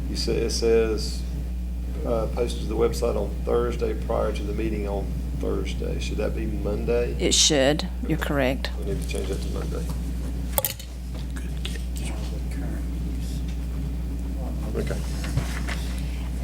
You said it says posted to the website on Thursday prior to the meeting on Thursday. Should that be Monday? It should. You're correct. We need to change that to Monday. Okay.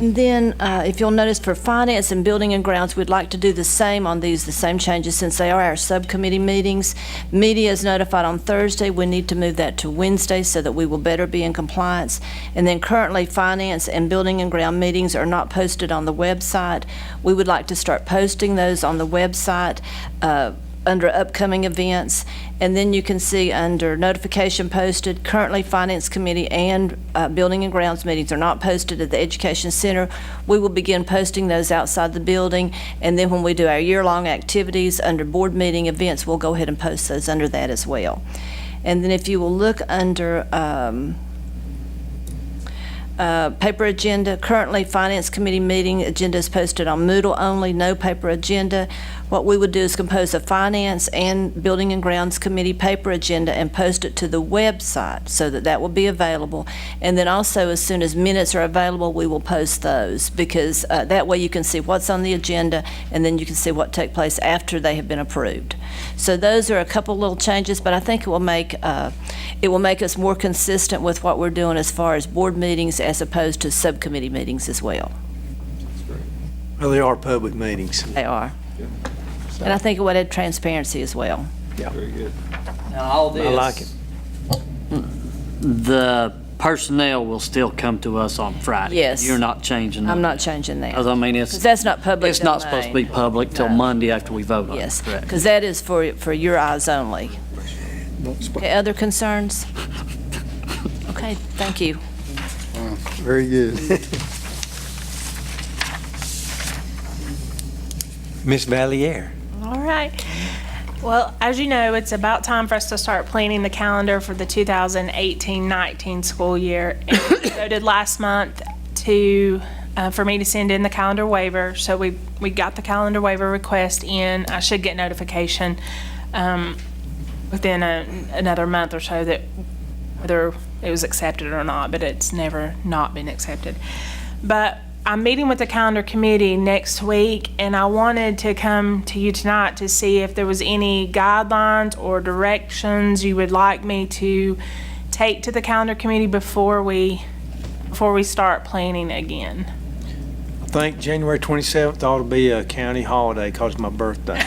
And then, if you'll notice, for finance and building and grounds, we'd like to do the same on these, the same changes, since they are our subcommittee meetings. Media is notified on Thursday. We need to move that to Wednesday so that we will better be in compliance. And then currently, finance and building and ground meetings are not posted on the website. We would like to start posting those on the website under upcoming events. And then you can see under notification posted, currently Finance Committee and Building and Grounds meetings are not posted at the Education Center. We will begin posting those outside the building, and then when we do our year-long activities under board meeting events, we'll go ahead and post those under that as well. And then if you will look under paper agenda, currently Finance Committee meeting agenda is posted on Moodle only, no paper agenda. What we would do is compose a Finance and Building and Grounds Committee paper agenda and post it to the website so that that will be available. And then also, as soon as minutes are available, we will post those, because that way you can see what's on the agenda, and then you can see what took place after they have been approved. So those are a couple little changes, but I think it will make us more consistent with what we're doing as far as board meetings as opposed to subcommittee meetings as well. Well, they are public meetings. They are. And I think it would add transparency as well. Very good. Now, all this. I like it. The personnel will still come to us on Friday. Yes. You're not changing that. I'm not changing that. Because, I mean, Because that's not public it's not supposed to be domain. public till No. Monday after we vote on it. Yes, Correct. because that is for your eyes only. Okay, other concerns? Okay, thank you. Very good. Miss Valier. All right. Well, as you know, it's about time for us to start planning the calendar for the 2018-19 school year. And we voted last month for me to send in the calendar waiver. So we got the calendar waiver request in. I should get notification within another month or so that whether it was accepted or not, but it's never not been accepted. But I'm meeting with the calendar committee next week, and I wanted to come to you tonight to see if there was any guidelines or directions you would like me to take to the calendar committee before we start planning again. I think January 27th ought to be a county holiday because it's my birthday.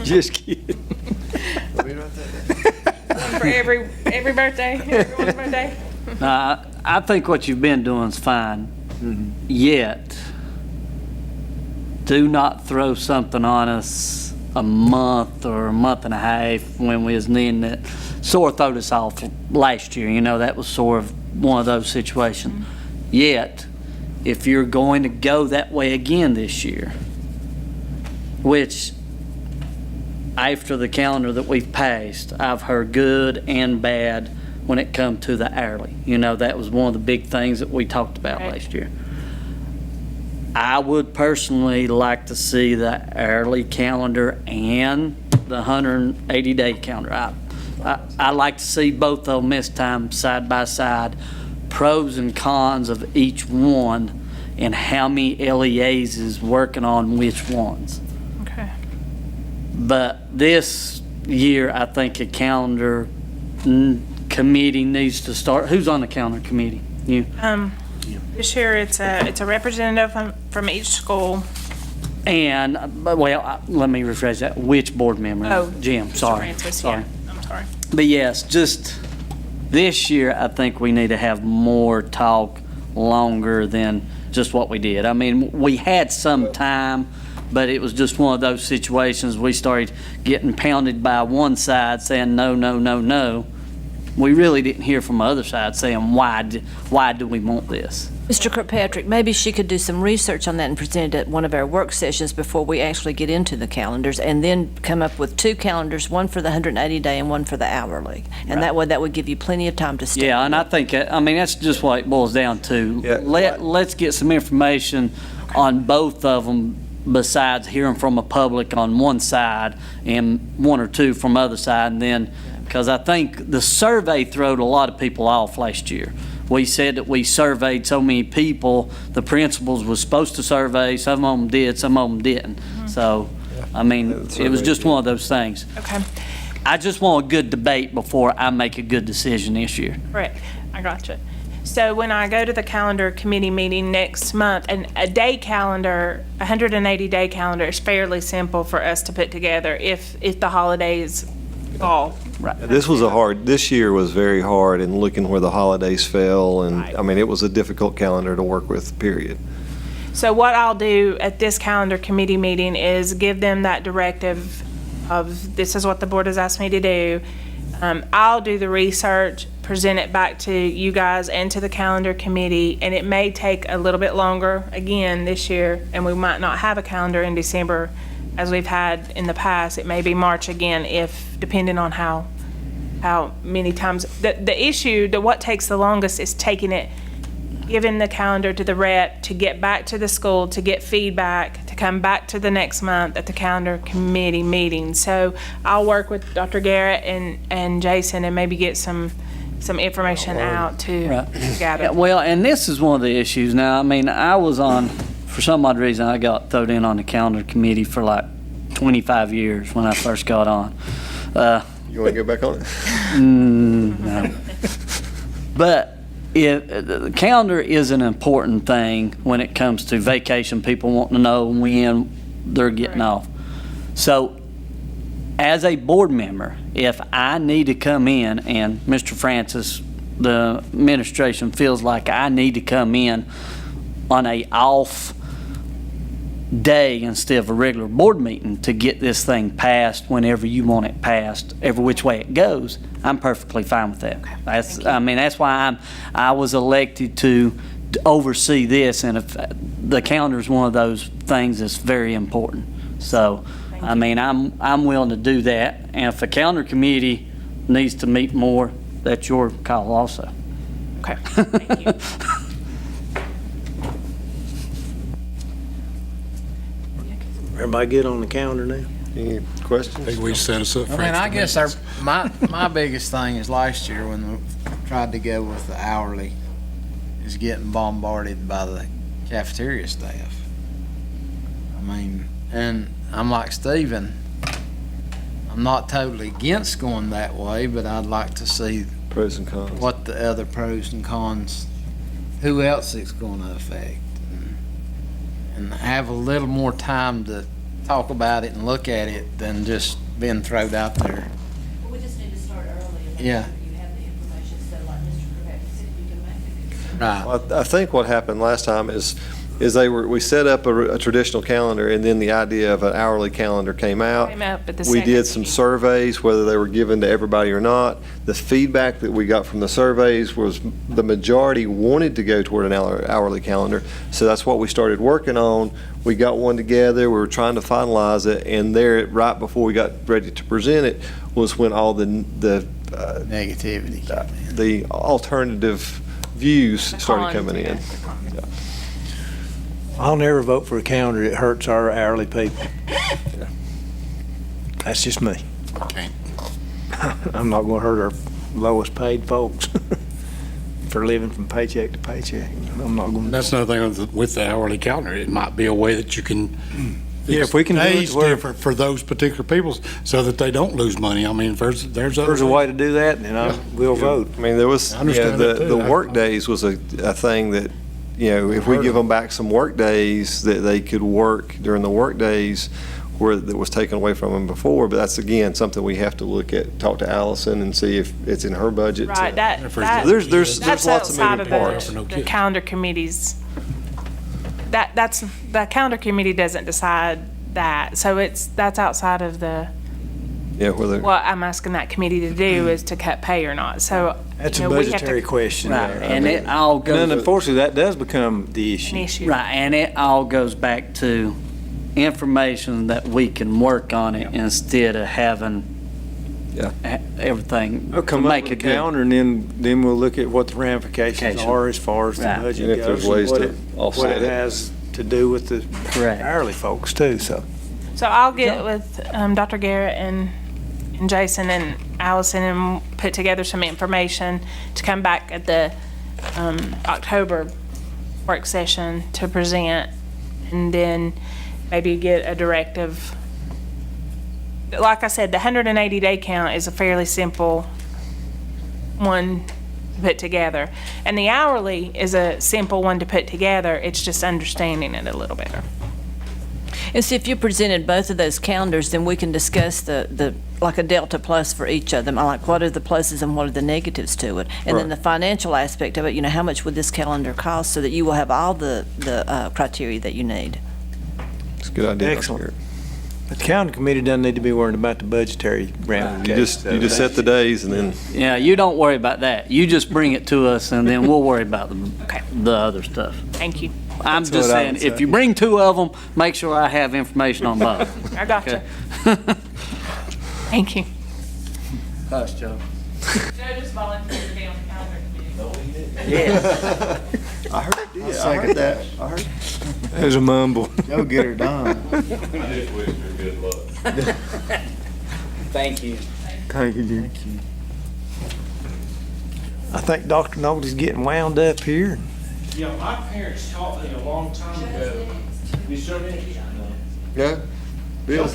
Just kidding. For every birthday, everyone's birthday. Now, I think what you've been doing is fine. Yet, do not throw something on us a month or a month and a half when we was needing it. Sore throat us off last year, that was sort of one of those situations. Yet, if you're going to go that way again this year, which after the calendar that we've passed, I've heard good and bad when it come to the hourly. That was one of the big things that we talked about Right. last year. I would personally like to see the hourly calendar and the 180-day calendar. I like to see both of them this time side by side, pros and cons of each one, and how many LEAs is working on which ones. Okay. But this year, I think a calendar committee needs to start? Who's on the calendar committee? You? This year, it's a representative from each school. And, let me rephrase that. Which board member? Oh, Jim, Mr. sorry. Francis, Sorry. yeah, I'm sorry. But yes, just this year, I think we need to have more talk longer than just what we did. I mean, we had some time, but it was just one of those situations we started getting pounded by one side saying no, no, no, no. We really didn't hear from the other side saying why do we want this? Mr. Kirkpatrick, maybe she could do some research on that and present it at one of our work sessions before we actually get into the calendars, and then come up with 2 calendars, one for the 180-day and one for the hourly. And that way, that would give you plenty of time to study. Yeah, and I think, I mean, that's just what it boils down to. Yeah. Let's get some information on both of them besides hearing from a public on one side and 1 or 2 from other side, and then, because I think the survey throwed a lot of people off last year. We said that we surveyed so many people, the principals was supposed to survey, some of them did, some of them didn't. So, I mean, it was just one of those things. Okay, I just want a good debate before I make a good decision this year. correct. I gotcha. So when I go to the calendar committee meeting next month, and a day calendar, 180-day calendar is fairly simple for us to put together if the holidays fall. This year was very hard in looking where the holidays fell, and, Right. I mean, it was a difficult calendar to work with, period. So what I'll do at this calendar committee meeting is give them that directive of, this is what the board has asked me to do. I'll do the research, present it back to you guys and to the calendar committee, and it may take a little bit longer again this year, and we might not have a calendar in December as we've had in the past. It may be March again, depending on how many times. The issue, what takes the longest is giving the calendar to the rep to get back to the school, to get feedback, to come back to the next month at the calendar committee meeting. So I'll work with Dr. Garrett and Jason and maybe get some information out to Right. gather. Yeah, well, and this is one of the issues now. I mean, I was on, for some odd reason, I got thrown in on the calendar committee for like 25 years when I first got on. You want to go back on it? No. But the calendar is an important thing when it comes to vacation. People wanting to know when they're getting off. So as a board member, if I need to come in and Mr. Francis, the administration feels like I need to come in on a off day instead of a regular board meeting to get this thing passed whenever you want it passed, every which way it goes, I'm perfectly fine with that. That's why I was elected to oversee this, and if the calendar is one of those things that's very important. So, I mean, I'm willing to do that, and if the calendar committee needs to meet more, that's your call also. Okay, thank you. Everybody get on the calendar now? Any I questions? think we set us up for I mean, I extra guess my biggest thing is last year when we tried to go with the hourly is getting bombarded by the cafeteria staff. I mean, and I'm like Stephen, I'm not totally against going that way, but I'd like to see Pros and cons. what the other pros and cons, who else it's going to affect. And have a little more time to talk about it and look at it than just being thrown out there. We just need to start early and make Yeah. sure you have the information, so like Mr. Kirkpatrick said, you can make a good decision. Right. Well, I think what happened last time is we set up a traditional calendar, and then the idea of an hourly calendar came out. Came up at the We second did some meeting. surveys, whether they were given to everybody or not. The feedback that we got from the surveys was the majority wanted to go toward an hourly calendar. So that's what we started working on. We got one together, we were trying to finalize it, and there, right before we got ready to present it, was when all the Negativity. the alternative views started cons, coming in. yeah. I'll never vote for a calendar that hurts our hourly people. That's just me. Can't. I'm not gonna hurt our lowest paid folks for living from paycheck to paycheck. I'm not gonna. That's another thing with the hourly calendar. It might be a way that you can Yeah, if we can do it days to where- different for those particular people so that they don't lose money. I mean, there's If there's a way to do that, then we'll vote. I mean, there was, I understand that the too. work days was a thing that, if we give them back some work days, that they could work during the work days where that was taken away from them before. But that's, again, something we have to look at, talk to Allison and see if it's in her budget. to- Right, that, There's that's lots of outside moving of parts. the calendar committees. That's, the calendar committee doesn't decide that, so that's outside of Yeah, whether, what I'm asking that committee to do is to cut pay or not, so. That's you a know, we have to- budgetary question Right, there. and it all And then goes, unfortunately, that does become the An issue. issue. right, and it all goes back to information that we can work on it instead of having Yeah. everything I'll to come up make with a it good. calendar, and then we'll look at what the ramifications Ramification. are as far as the Right. budget And if goes. there's ways what to it- offset What it it. has to do with the Correct. hourly folks too, so. So I'll get with Dr. Garrett and Jason and Allison and put together some information to come back at the October work session to present, and then maybe get a directive. Like I said, the 180-day count is a fairly simple one to put together. And the hourly is a simple one to put together, it's just understanding it a little better. And see, if you presented both of those calendars, then we can discuss like a delta plus for each of them. Like, what are the pluses and what are the negatives to it? And then the financial aspect of it, how much would this calendar cost, so that you will have all the criteria that you need. it's a good idea. Dr. Excellent. Garrett. The county committee doesn't need to be worried about the budgetary ramifications. You just set the days and then, Yeah, you don't worry about that. You just bring it to us and then we'll worry about the other stuff. Thank you. I'm That's just what I saying, would if say. you bring two of them, make sure I have information on both. I got you. Okay. Thank you. Hush, Joe. Joe just volunteered to be on the calendar committee. Yes. I second that. There's a mumble. Go get her done. Thank you. Thank you. I think Dr. Nold's getting wound up here. Yeah, my parents taught me a long time ago. You still need yeah, Bill,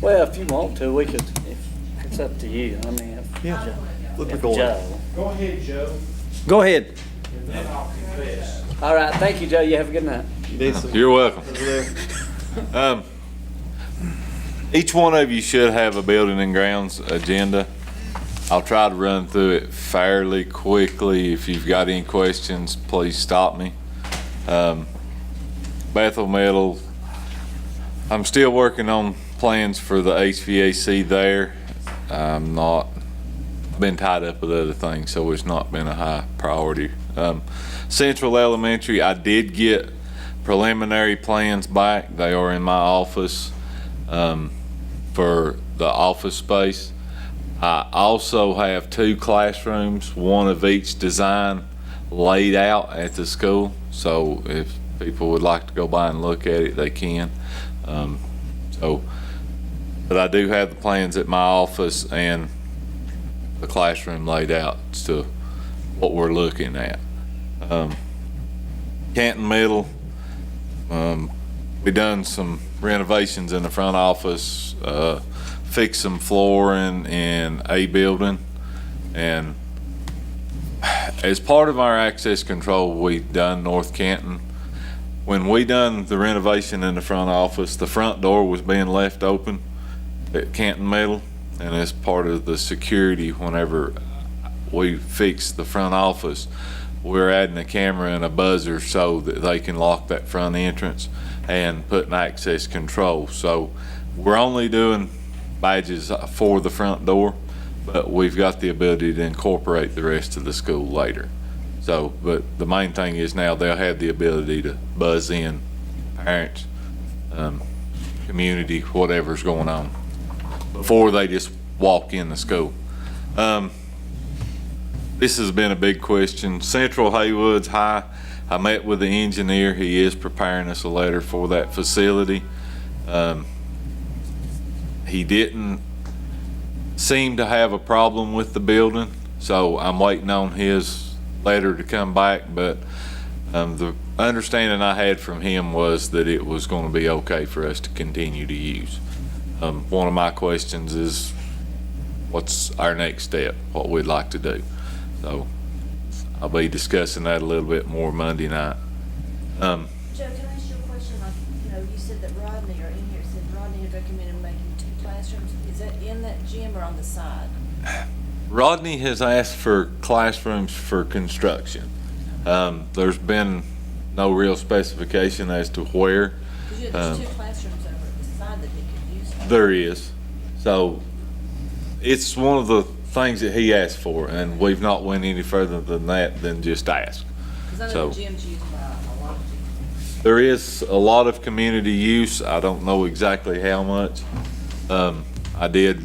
Well, if you want to, we could, it's up to you. I mean, Yeah. flip a if coin. Joe. Go ahead, Joe, Go ahead. and then I'll confess. All right, thank you, Joe. You have a good night. You're welcome. Each one of you should have a building and grounds agenda. I'll try to run through it fairly quickly. If you've got any questions, please stop me. Bethel Middle, I'm still working on plans for the HVAC there. I'm not, been tied up with other things, so it's not been a high priority. Central Elementary, I did get preliminary plans back. They are in my office for the office space. I also have 2 classrooms, one of each design, laid out at the school. So if people would like to go by and look at it, they can. But I do have the plans at my office and the classroom laid out to what we're looking at. Canton Middle, we done some renovations in the front office, fixed some flooring in a building, and as part of our access control, we done North Canton. When we done the renovation in the front office, the front door was being left open at Canton Middle, and as part of the security, whenever we fix the front office, we're adding a camera and a buzzer so that they can lock that front entrance and put an access control. So we're only doing badges for the front door, but we've got the ability to incorporate the rest of the school later. So, but the main thing is now they'll have the ability to buzz in parents, community, whatever's going on, before they just walk in the school. This has been a big question. Central Haywoods High, I met with the engineer. He is preparing us a letter for that facility. He didn't seem to have a problem with the building, so I'm waiting on his letter to come back, but The understanding I had from him was that it was going to be okay for us to continue to use. One of my questions is, what's our next step, what we'd like to do? So I'll be discussing that a little bit more Monday night. Joe, can I ask you a question? Like, you said that Rodney, or in here, said Rodney had recommended making 2 classrooms. Is that in that gym or on the side? Rodney has asked for classrooms for construction. There's been no real specification as to where. Because there's 2 classrooms over at the side that he could use. There is. So it's one of the things that he asked for, and we've not went any further than that than just ask. Because I know So the gym's used by a lot of people. there is a lot of community use. I don't know exactly how much. I did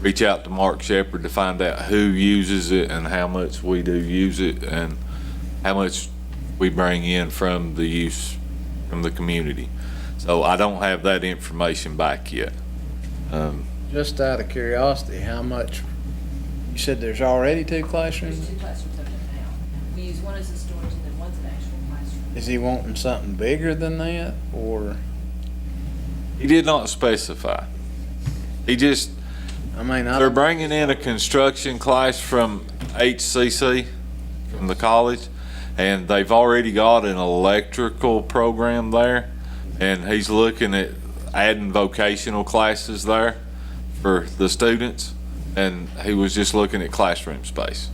reach out to Mark Shepard to find out who uses it and how much we do use it and how much we bring in from the use from the community. So I don't have that information back yet. Just out of curiosity, how much, you said there's already 2 classrooms? There's 2 classrooms over there now. We use one as a storage and then one's an actual classroom. Is he wanting something bigger than that, or, He did not specify. He just, I mean, I they're don't, bringing in a construction class from HCC, from the college, and they've already got an electrical program there, and he's looking at adding vocational classes there for the students, and he was just looking at classroom space.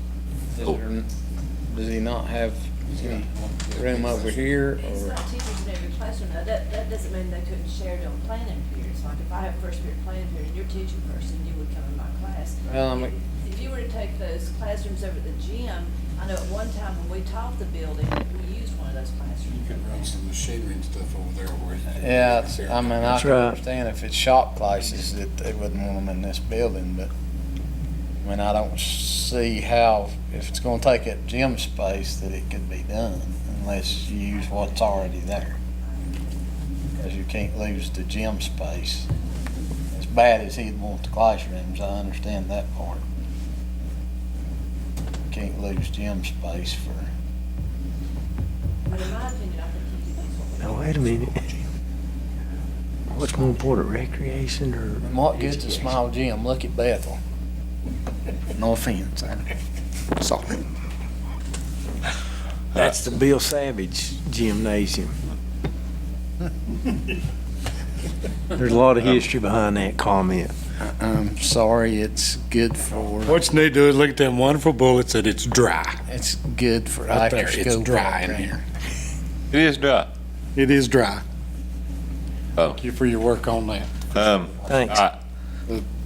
does he not have any room over here, It's or? not teachers in every classroom. Now, that doesn't mean they couldn't share during planning periods. Like if I have first period planning period and you're teaching first, then you would come in my class. Well, I mean, If you were to take those classrooms over at the gym, I know at one time when we taught the building, we used one of those classrooms. You can run some machinery and stuff over there where you can. yeah, it's, I mean, I That's can right. understand if it's shop classes that they wouldn't want them in this building, but, I mean, I don't see how, if it's gonna take up gym space, that it could be done unless you use what's already there. Because you can't lose the gym space. As bad as he'd want the classrooms, I understand that part. Can't lose gym space for, But in my opinion, I think you could use what we Now, wait a minute. What's more important, recreation or? and what good's a small gym? Look at Bethel. No offense, sorry. That's the Bill Savage Gymnasium. There's a lot of history behind that comment. I'm sorry, it's good for, What you need to do is look at them wonderful bullets that it's dry. it's good for Right there, after it's school dry in program. here. It is dry. It is dry. Oh. Thank you for your work on that. Thanks.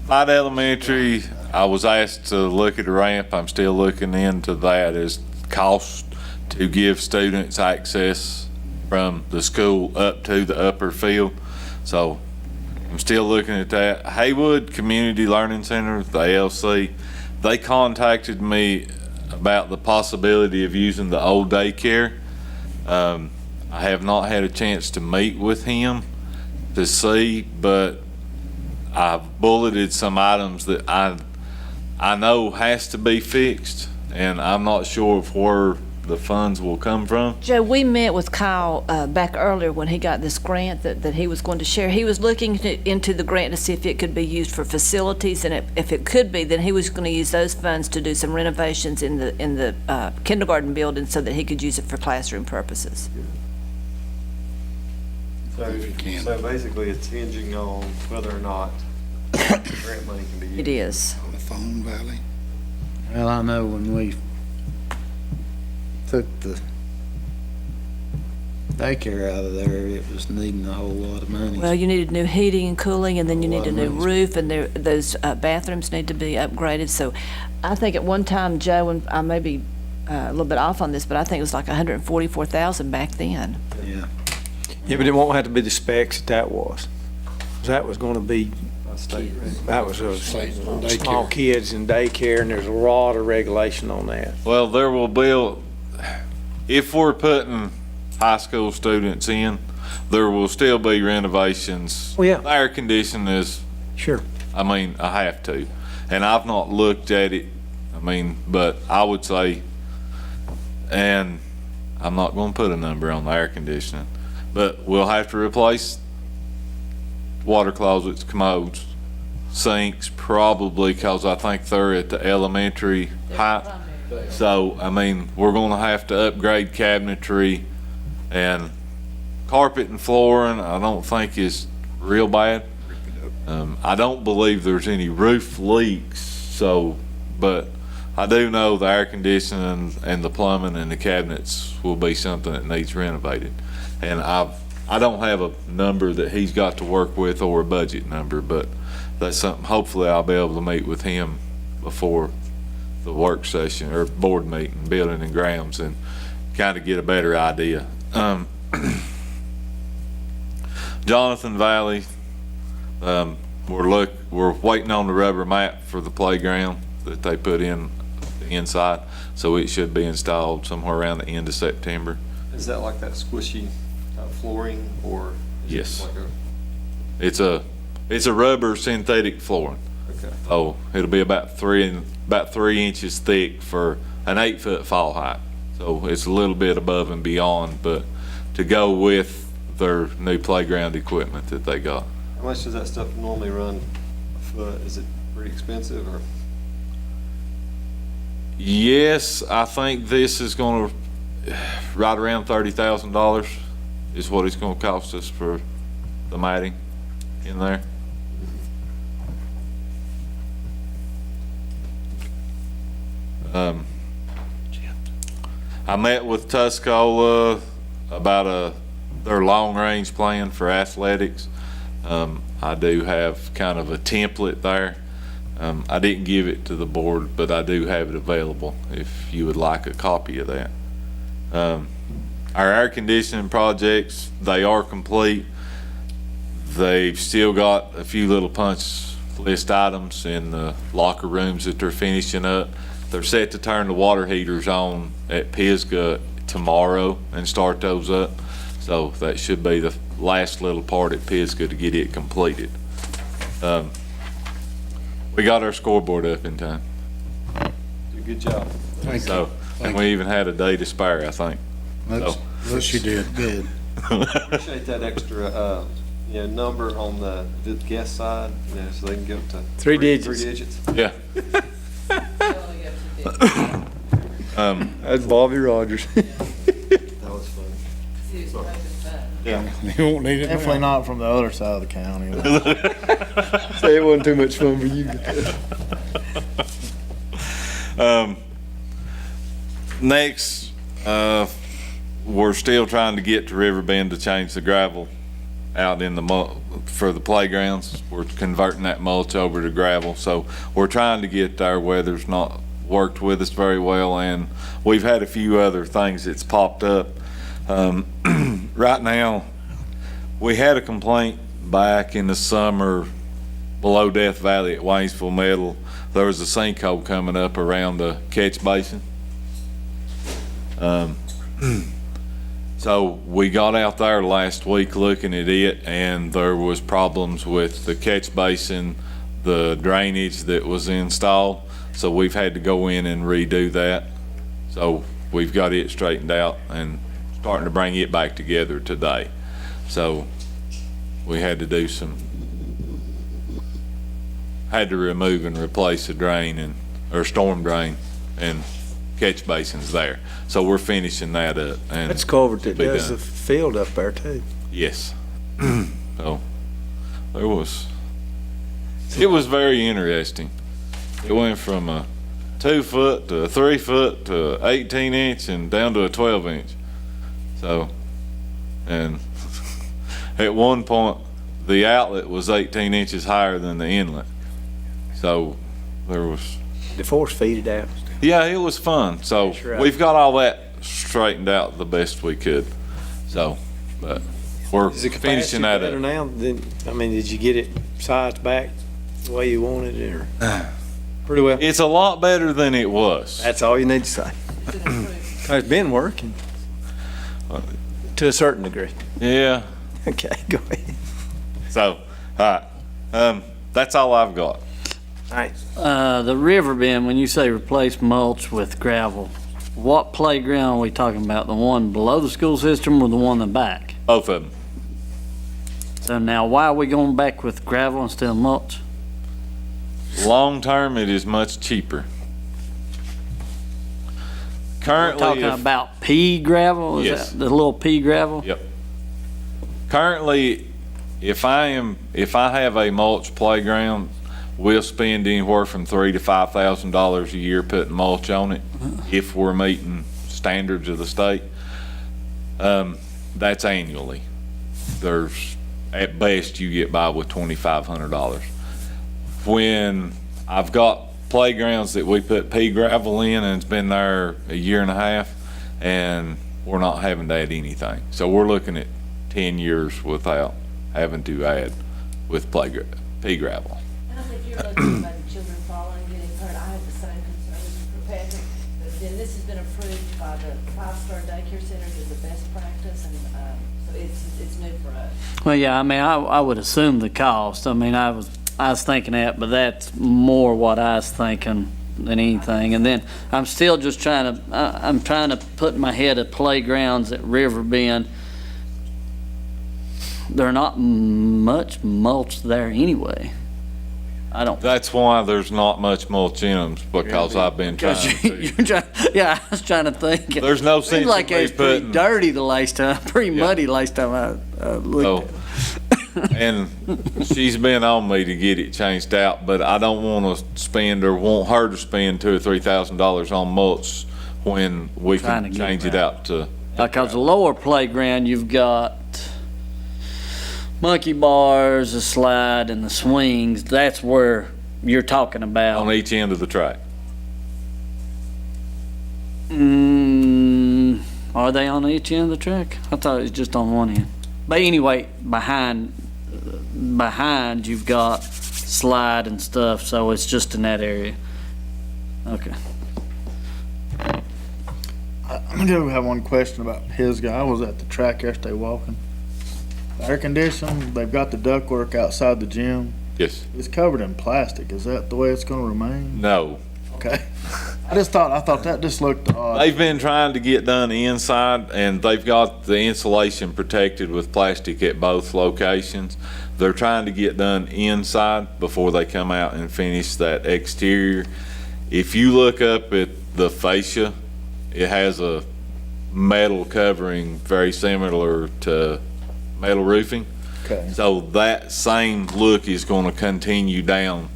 Light Elementary, I was asked to look at a ramp. I'm still looking into that as cost to give students access from the school up to the upper field. So I'm still looking at that. Haywood Community Learning Center, the ALC, they contacted me about the possibility of using the old daycare. I have not had a chance to meet with him to see, but I've bulleted some items that I know has to be fixed, and I'm not sure of where the funds will come from. Joe, we met with Kyle back earlier when he got this grant that he was going to share. He was looking into the grant to see if it could be used for facilities, and if it could be, then he was going to use those funds to do some renovations in the kindergarten building so that he could use it for classroom purposes. So, If you can. so basically, it's hinging on whether or not grant money can be used. It is. On the phone valley. Well, I know when we took the daycare out of there, it was needing a whole lot of money. Well, you needed new heating and cooling, and then you need a new Well, roof, and those bathrooms need to be upgraded. So I think at one time, Joe, and I may be a little bit off on this, but I think it was like $144,000 back then. Yeah. Yeah, but it won't have to be the specs that was. 'Cause that was gonna be, that was small Daycare. kids in daycare, and there's a lot of regulation on that. Well, there will be, if we're putting high school students in, there will still be renovations. Oh, yeah. Air conditioning is, Sure. I mean, I have to. And I've not looked at it, I mean, but I would say, and I'm not gonna put a number on the air conditioning, but we'll have to replace water closets, commodes, sinks, probably, cause I think they're at the elementary height. So, I mean, we're gonna have to upgrade cabinetry, and carpet and flooring, I don't think is real bad. I don't believe there's any roof leaks, so, but I do know the air conditioning and the plumbing and the cabinets will be something that needs renovated. And I don't have a number that he's got to work with or a budget number, but that's something, hopefully I'll be able to meet with him before the work session or board meeting, building and grounds, and kind of get a better idea. Jonathan Valley, we're waiting on the rubber mat for the playground that they put in the inside, so it should be installed somewhere around the end of September. Is that like that squishy flooring, or? is it Yes. like a- It's a rubber synthetic flooring. Okay. Oh, it'll be about 3 inches thick for an 8-foot fall height. So it's a little bit above and beyond, but to go with their new playground equipment that they got. How much does that stuff normally run a foot? Is it pretty expensive, or? Yes, I think this is gonna, right around $30,000 is what it's gonna cost us for the matting in there. I met with Tuscola about their long-range plan for athletics. I do have kind of a template there. I didn't give it to the board, but I do have it available if you would like a copy of that. Our air conditioning projects, they are complete. They've still got a few little punch list items in the locker rooms that they're finishing up. They're set to turn the water heaters on at Pisgah tomorrow and start those up. So that should be the last little part at Pisgah to get it completed. We got our scoreboard up in time. Good job. So, and we even had a day to spare, I think. Yes, you did. Good. Appreciate that extra, number on the guest side, so they can get up to. Three digits. 3 digits. Yeah. That's Bobby Rogers. That was funny. You won't need it now. Definitely not from the other side of the county. Say it wasn't too much fun for you. Next, we're still trying to get to Riverbend to change the gravel out in the for the playgrounds. We're converting that mulch over to gravel, so we're trying to get there. Weather's not worked with us very well, and we've had a few other things that's popped up. Right now, we had a complaint back in the summer below Death Valley at Waynesville Middle. There was a sinkhole coming up around the catch basin. So we got out there last week looking at it, and there was problems with the catch basin, the drainage that was installed. So we've had to go in and redo that. So we've got it straightened out and starting to bring it back together today. So we had to do had to remove and replace a drain or storm drain and catch basins there. So we're finishing that up. And That's culvert that be does done. the field up there too. Yes. So it was very interesting. It went from a 2 foot to a 3 foot to 18 inch and down to a 12 inch. So, and at one point, the outlet was 18 inches higher than the inlet. So there was, The force feed it out. yeah, it was fun. So That's right. we've got all that straightened out the best we could. So, but we're Is the finishing capacity that better up. now than, did you get it sized back the way you wanted it, or? Pretty well. It's a lot better than it was. That's all you need to say. It's been working. To a certain degree. Yeah. Okay, go ahead. So, all right. That's all I've got. All right. The river bend, when you say replace mulch with gravel, what What playground are we talking about? The one below the school system or the one in the back? Both of them. So now, why are we going back with gravel instead of mulch? Long-term, it is much cheaper. We're Currently, talking if- about pea gravel? Is Yes. that the little pea gravel? Yep. Currently, if I have a mulch playground, we'll spend anywhere from $3,000 to $5,000 a year putting mulch on it, if we're meeting standards of the state. That's annually. There's, at best, you get by with $2,500. When I've got playgrounds that we put pea gravel in and it's been there a year and a half, and we're not having to add anything. So we're looking at 10 years without having to add with pea gravel. And I think you're looking about the children falling, getting hurt. I have the same concerns as Patrick. But then this has been approved by the five-star daycare centers as a best practice, and so it's new for us. Well, yeah, I mean, I would assume the cost. I mean, I was thinking that, but that's more what I was thinking than anything. And then I'm still just trying to put in my head of playgrounds at Riverbend. They're not much mulch there anyway. I don't. That's why there's not much mulch in them, because I've been trying to. Yeah, I was trying to think. There's no sense Seems like in it me was pretty putting- dirty the last time, pretty muddy last time I looked at it. And she's been on me to get it changed out, but I don't want to spend or want her to spend $2,000 or $3,000 on mulch when we Trying to can get change it that. out to. Because the lower playground, you've got monkey bars, the slide, and the swings. That's where you're talking about. On each end of the track. Are they on each end of the track? I thought it was just on one end. But anyway, behind you've got slide and stuff, so it's just in that area. Okay. I do have one question about Pisgah. I was at the track yesterday walking. Air conditioned, they've got the ductwork outside the gym. Yes. It's covered in plastic. Is that the way it's gonna remain? No. Okay. I thought that just looked odd. They've been trying to get done inside, and they've got the insulation protected with plastic at both locations. They're trying to get done inside before they come out and finish that exterior. If you look up at the fascia, it has a metal covering very similar to metal roofing. Okay. So that same look is going to continue down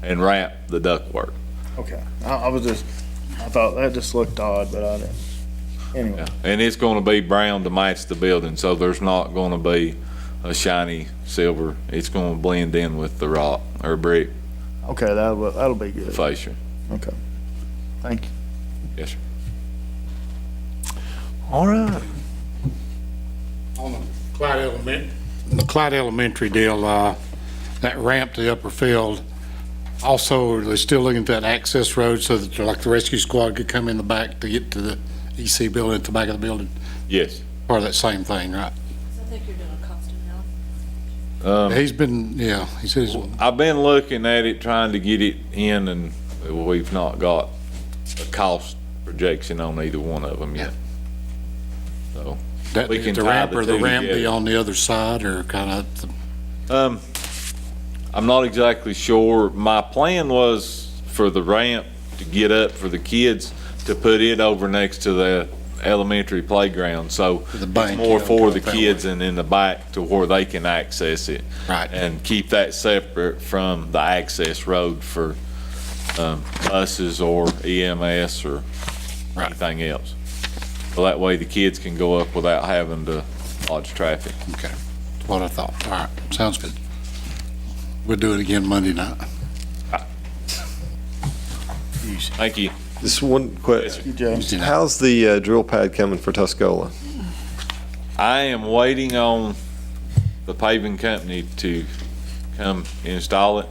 and wrap the ductwork. Okay. I thought that just looked odd, but I didn't. Anyway. And it's going to be brown to match the building, so there's not going to be a shiny silver. It's going to blend in with the rock or brick Okay, that'll be good. fascia. Okay. Thank you. Yes, sir. All right. On the Clyde Elementary deal, that ramp to the upper field, also, they're still looking at that access road so that like the rescue squad could come in the back to get to the EC building at the back of the building. Yes. Part of that same thing, right? So I think you're doing a cost analysis. He's been, yeah, he says, I've been looking at it, trying to get it in, and we've not got a cost projection on either one of them yet. So, that we can the tie ramp the or the two ramp be together. on the other side or kind of, I'm not exactly sure. My plan was for the ramp to get up for the kids to put it over next to the elementary playground. So the it's bank, more yeah, for go the up that kids and in the back to where they can access it. Right. And keep that separate from the access road for buses or EMS or Right. anything else. So that way the kids can go up without having to dodge traffic. okay, that's what I thought. All right, sounds good. We'll do it again Monday night. Thank you. Just one question. You, Joe. Tuesday night. How's the drill pad coming for Tuscola? I am waiting on the paving company to come install it.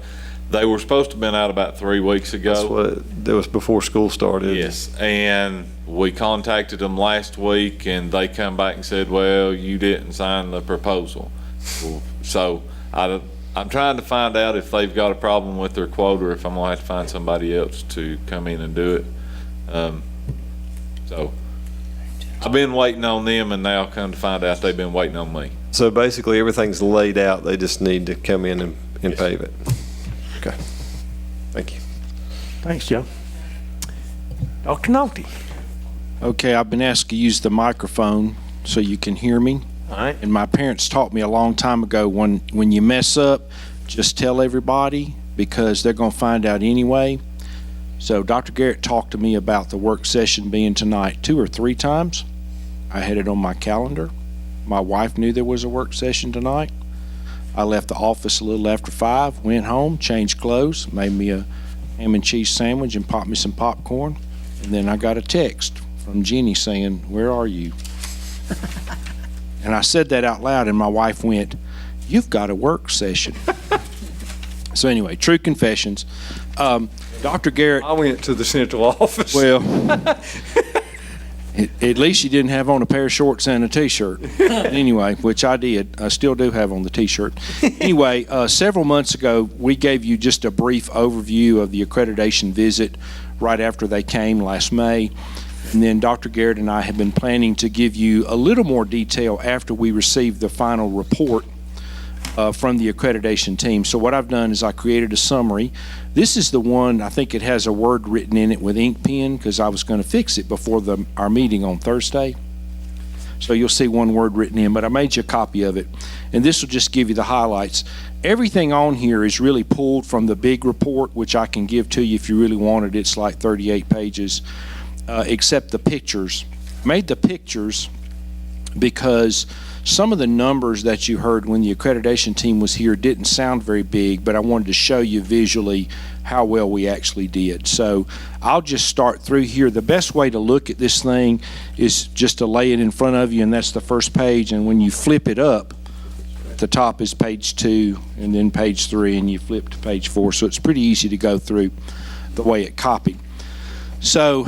They were supposed to have been out about 3 weeks That's ago. that was before school started. Yes, and we contacted them last week and they come back and said, well, you didn't sign the proposal. So I'm trying to find out if they've got a problem with their quote or if I'm gonna have to find somebody else to come in and do it. So I've been waiting on them, and now come to find out they've been waiting on me. So basically, everything's laid out, they just need to come in and pave it. Okay, thank you. Thanks, Joe. Dr. Naughty. Okay, I've been asked to use the microphone so you can hear me. All right. And my parents taught me a long time ago, when you mess up, just tell everybody because they're going to find out anyway. So Dr. Garrett talked to me about the work session being tonight 2 or 3 times. I had it on my calendar. My wife knew there was a work session tonight. I left the office a little after 5, went home, changed clothes, made me a ham and cheese sandwich and popped me some popcorn. And then I got a text from Jenny saying, "Where are you?" And I said that out loud, and my wife went, "You've got a work session." So anyway, true confessions. Dr. Garrett, I went to the central office. well, at least you didn't have on a pair of shorts and a T-shirt. Anyway, which I did. I still do have on the T-shirt. Anyway, several months ago, we gave you just a brief overview of the accreditation visit right after they came last May. And then Dr. Garrett and I have been planning to give you a little more detail after we receive the final report from the accreditation team. So what I've done is I created a summary. This is the one, I think it has a word written in it with ink pen because I was going to fix it before our meeting on Thursday. So you'll see one word written in, but I made you a copy of it. And this will just give you the highlights. Everything on here is really pulled from the big report, which I can give to you if you really wanted. It's like 38 pages, except the pictures. Made the pictures because some of the numbers that you heard when the accreditation team was here didn't sound very big, but I wanted to show you visually how well we actually did. So I'll just start through here. The best way to look at this thing is just to lay it in front of you, and that's the first page. And when you flip it up, at the top is page 2, and then page 3, and you flip to page 4. So it's pretty easy to go through the way it copied. So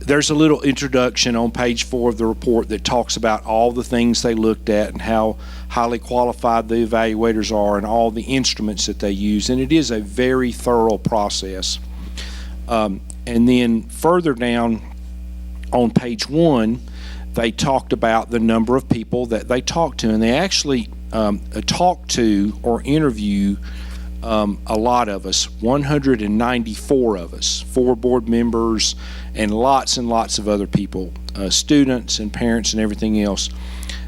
there's a little introduction on page 4 of the report that talks about all the things they looked at and how highly qualified the evaluators are and all the instruments that they use. And it is a very thorough process. And then further down on page 1, they talked about the number of people that they talked to. And they actually talked to or interview a lot of us, 194 of us, 4 board members and lots of other people, students and parents and everything else.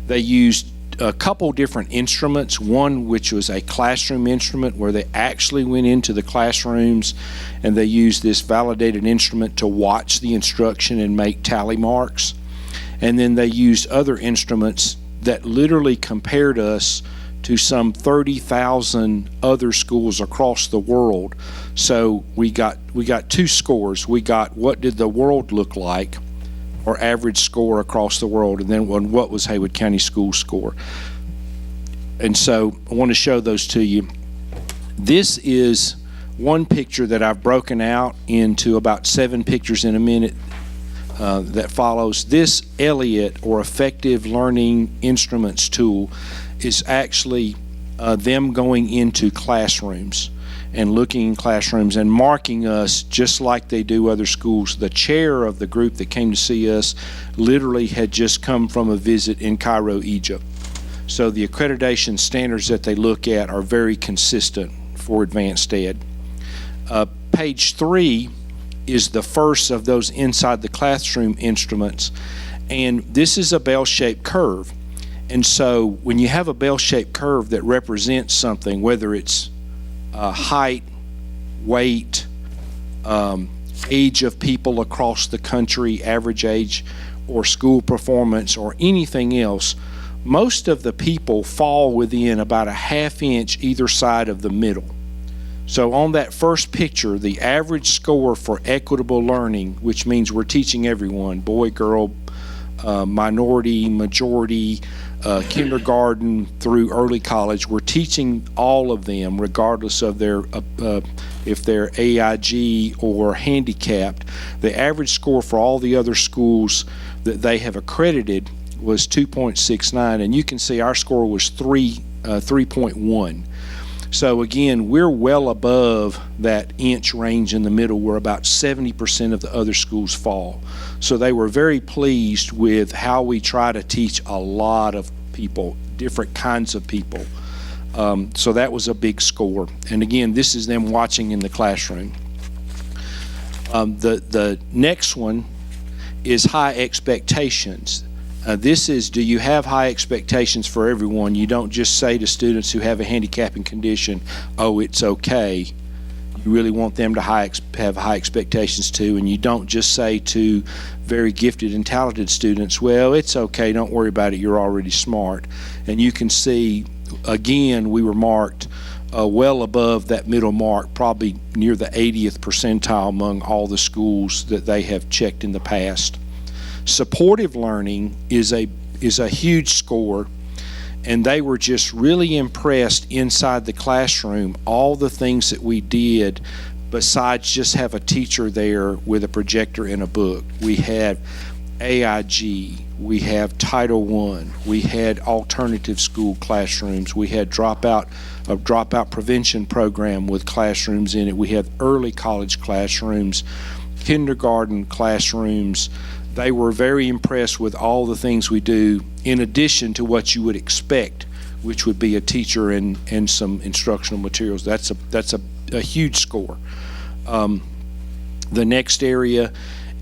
They used a couple different instruments, one which was a classroom instrument where they actually went into the classrooms and they used this validated instrument to watch the instruction and make tally marks. And then they used other instruments that literally compared us to some 30,000 other schools across the world. So we got 2 scores. We got what did the world look like, or average score across the world, and then what was Haywood County School score. And so I want to show those to you. This is one picture that I've broken out into about 7 pictures in a minute that follows. This Elliott, or Effective Learning Instruments tool, is actually them going into classrooms and looking in classrooms and marking us just like they do other schools. The chair of the group that came to see us literally had just come from a visit in Cairo, Egypt. So the accreditation standards that they look at are very consistent for advanced ed. Page 3 is the first of those inside the classroom instruments, and this is a bell-shaped curve. And so when you have a bell-shaped curve that represents something, whether it's height, weight, age of people across the country, average age, or school performance, or anything else, most of the people fall within about a ½ inch either side of the middle. So on that first picture, the average score for equitable learning, which means we're teaching everyone, boy, girl, minority, majority, kindergarten through early college, we're teaching all of them regardless of their if they're AIG or handicapped. The average score for all the other schools that they have accredited was 2.69, and you can see our score was 3.1. So again, we're well above that inch range in the middle where about 70% of the other schools fall. So they were very pleased with how we try to teach a lot of people, different kinds of people. So that was a big score. And again, this is them watching in the classroom. The next one is high expectations. This is, do you have high expectations for everyone? You don't just say to students who have a handicapping condition, oh, it's okay. You really want them to have high expectations too, and you don't just say to very gifted and talented students, well, it's okay, don't worry about it, you're already smart. And you can see, again, we were marked well above that middle mark, probably near the 80th percentile among all the schools that they have checked in the past. Supportive learning is a huge score, and they were just really impressed inside the classroom, all the things that we did besides just have a teacher there with a projector and a book. We had AIG, we have Title I, we had alternative school classrooms, we had a dropout prevention program with classrooms in it, we had early college classrooms, kindergarten classrooms. They were very impressed with all the things we do in addition to what you would expect, which would be a teacher and some instructional materials. That's a huge score. The next area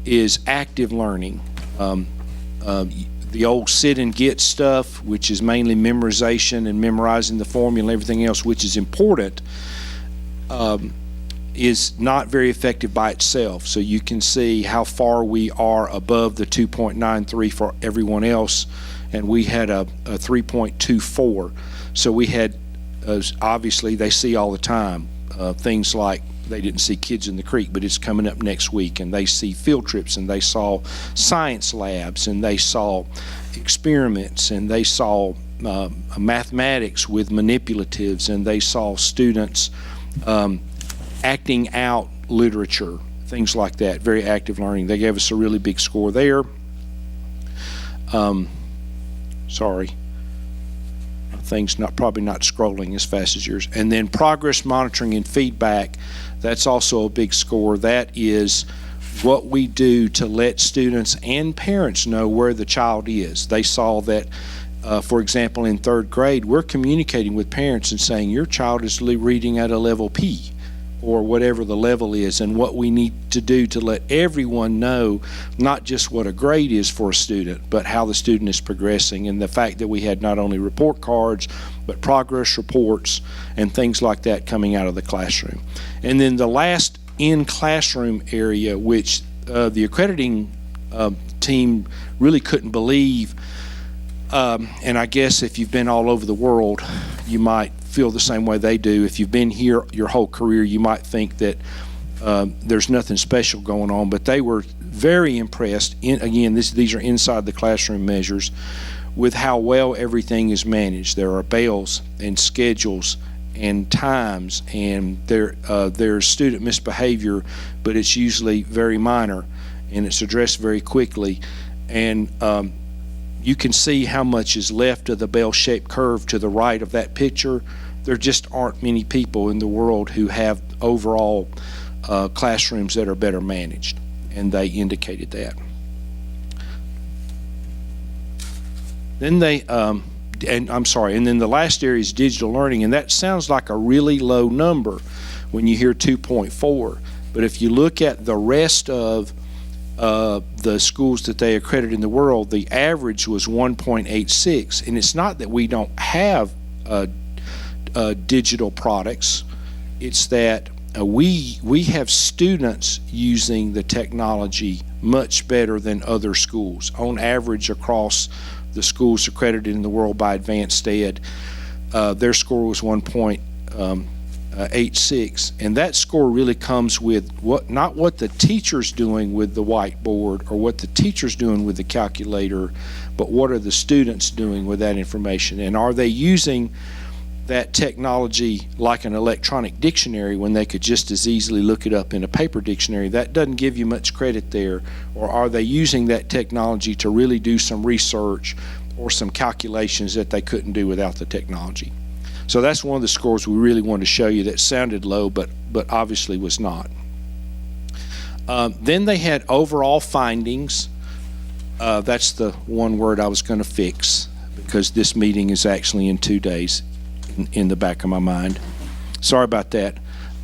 is active learning. The old sit and get stuff, which is mainly memorization and memorizing the formula and everything else, which is important, is not very effective by itself. So you can see how far we are above the 2.93 for everyone else, and we had a 3.24. So we had, obviously they see all the time, things like they didn't see Kids in the Creek, but it's coming up next week, and they see field trips, and they saw science labs, and they saw experiments, and they saw mathematics with manipulatives, and they saw students acting out literature, things like that, very active learning. They gave us a really big score there. Sorry. Things probably not scrolling as fast as yours. And then progress monitoring and feedback, that's also a big score. That is what we do to let students and parents know where the child is. They saw that, for example, in third grade, we're communicating with parents and saying your child is reading at a level P, or whatever the level is, and what we need to do to let everyone know not just what a grade is for a student, but how the student is progressing, and the fact that we had not only report cards, but progress reports and things like that coming out of the classroom. And then the last in-classroom area, which the accrediting team really couldn't believe, and I guess if you've been all over the world, you might feel the same way they do. If you've been here your whole career, you might think that there's nothing special going on, but they were very impressed. Again, these are inside the classroom measures, with how well everything is managed. There are bails and schedules and times, and there's student misbehavior, but it's usually very minor, and it's addressed very quickly. And you can see how much is left of the bell-shaped curve to the right of that picture. There just aren't many people in the world who have overall classrooms that are better managed, and they indicated that. Then and then the last area is digital learning, and that sounds like a really low number when you hear 2.4. But if you look at the rest of the schools that they accredit in the world, the average was 1.86, and it's not that we don't have digital products. It's that we have students using the technology much better than other schools. On average, across the schools accredited in the world by Advanced Ed, their score was 1.86, and that score really comes with not what the teacher's doing with the whiteboard or what the teacher's doing with the calculator, but what are the students doing with that information, and are they using that technology like an electronic dictionary when they could just as easily look it up in a paper dictionary. That doesn't give you much credit there. Or are they using that technology to really do some research or some calculations that they couldn't do without the technology? So that's one of the scores we really wanted to show you that sounded low, but obviously was not. Then they had overall findings. That's the one word I was going to fix, because this meeting is actually in 2 days in the back of my mind. Sorry about that.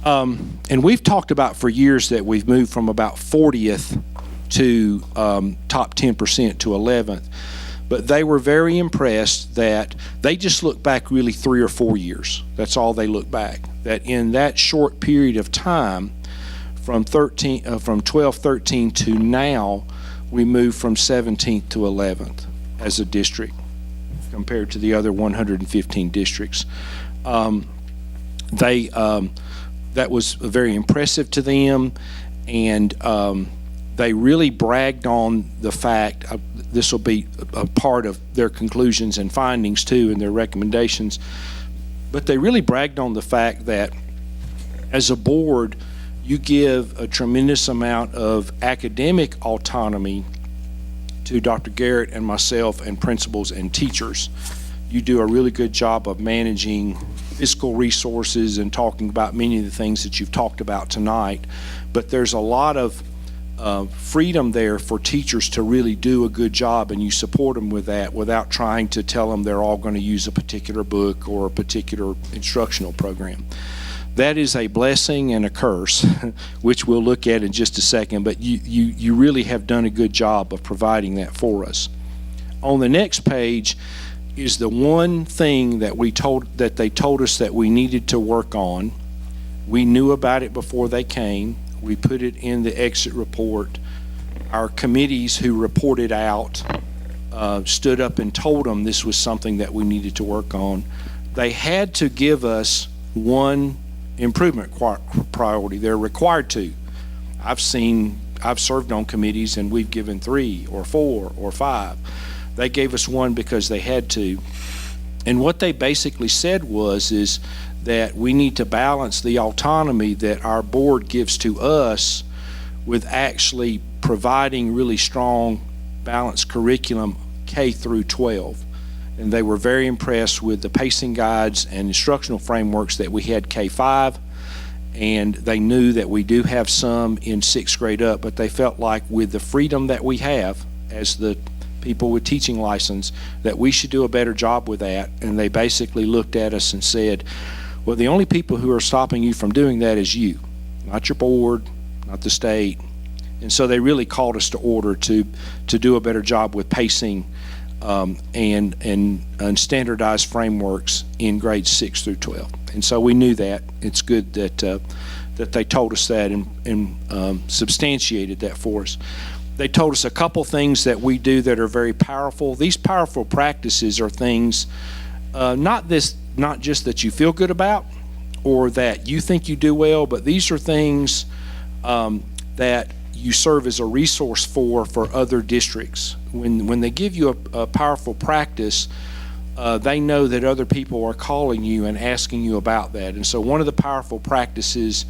And we've talked about for years that we've moved from about 40th to top 10% to 11th. But they were very impressed that they just looked back really 3 or 4 years. That's all they looked back. That in that short period of time, from 12-13 to now, we moved from 17th to 11th as a district compared to the other 115 districts. That was very impressive to them, and they really bragged on the fact, this will be a part of their conclusions and findings too, and their recommendations, but they really bragged on the fact that as a board, you give a tremendous amount of academic autonomy to Dr. Garrett and myself and principals and teachers. You do a really good job of managing fiscal resources and talking about many of the things that you've talked about tonight, but there's a lot of freedom there for teachers to really do a good job, and you support them with that without trying to tell them they're all going to use a particular book or a particular instructional program. That is a blessing and a curse, which we'll look at in just a second, but you really have done a good job of providing that for us. On the next page is the one thing that they told us that we needed to work on. We knew about it before they came. We put it in the exit report. Our committees who reported out stood up and told them this was something that we needed to work on. They had to give us one improvement priority. They're required to. I've served on committees and we've given 3 or 4 or 5. They gave us one because they had to. And what they basically said is that we need to balance the autonomy that our board gives to us with actually providing really strong, balanced curriculum K through 12. And they were very impressed with the pacing guides and instructional frameworks that we had K-5, and they knew that we do have some in 6th grade up, but they felt like with the freedom that we have as the people with teaching license, that we should do a better job with that. And they basically looked at us and said, well, the only people who are stopping you from doing that is you, not your board, not the state. And so they really called us to order to do a better job with pacing and standardized frameworks in grades 6 through 12. And so we knew that. It's good that they told us that and substantiated that for us. They told us a couple things that we do that are very powerful. These powerful practices are things, not just that you feel good about or that you think you do well, but these are things that you serve as a resource for other districts. When they give you a powerful practice, they know that other people are calling you and asking you about that. And so one of the powerful practices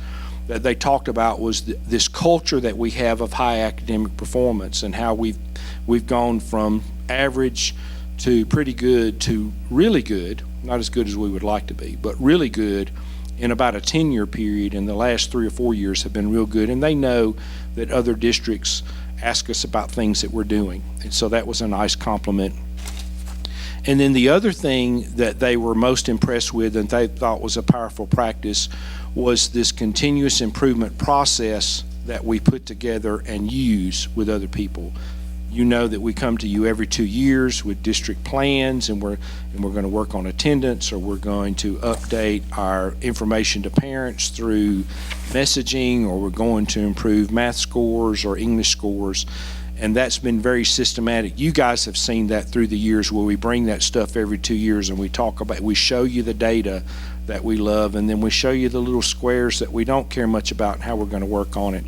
that they talked about was this culture that we have of high academic performance, and how we've gone from average to pretty good to really good, not as good as we would like to be, but really good in about a 10-year period. And the last 3 or 4 years have been real good, and they know that other districts ask us about things that we're doing. And so that was a nice compliment. And then the other thing that they were most impressed with and they thought was a powerful practice was this continuous improvement process that we put together and use with other people. You know that we come to you every 2 years with district plans, and we're going to work on attendance, or we're going to update our information to parents through messaging, or we're going to improve math scores or English scores. And that's been very systematic. You guys have seen that through the years, where we bring that stuff every 2 years and we show you the data that we love, and then we show you the little squares that we don't care much about and how we're going to work on it.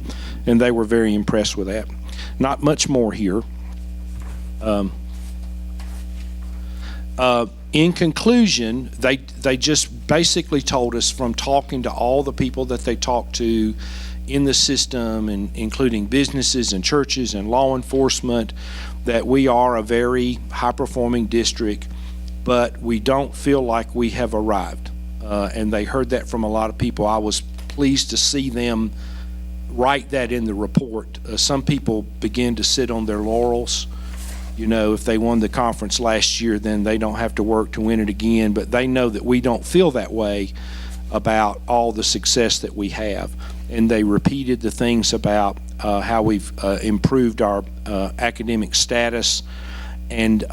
And they were very impressed with that. Not much more here. In conclusion, they just basically told us, from talking to all the people that they talked to in the system, and including businesses and churches and law enforcement, that we are a very high-performing district, but we don't feel like we have arrived. and they heard that from a lot of people. I was pleased to see them write that in the report. Some people begin to sit on their laurels. You know, if they won the conference last year, then they don't have to work to win it again. But they know that we don't feel that way about all the success that we have. And they repeated the things about how we've improved our academic status, and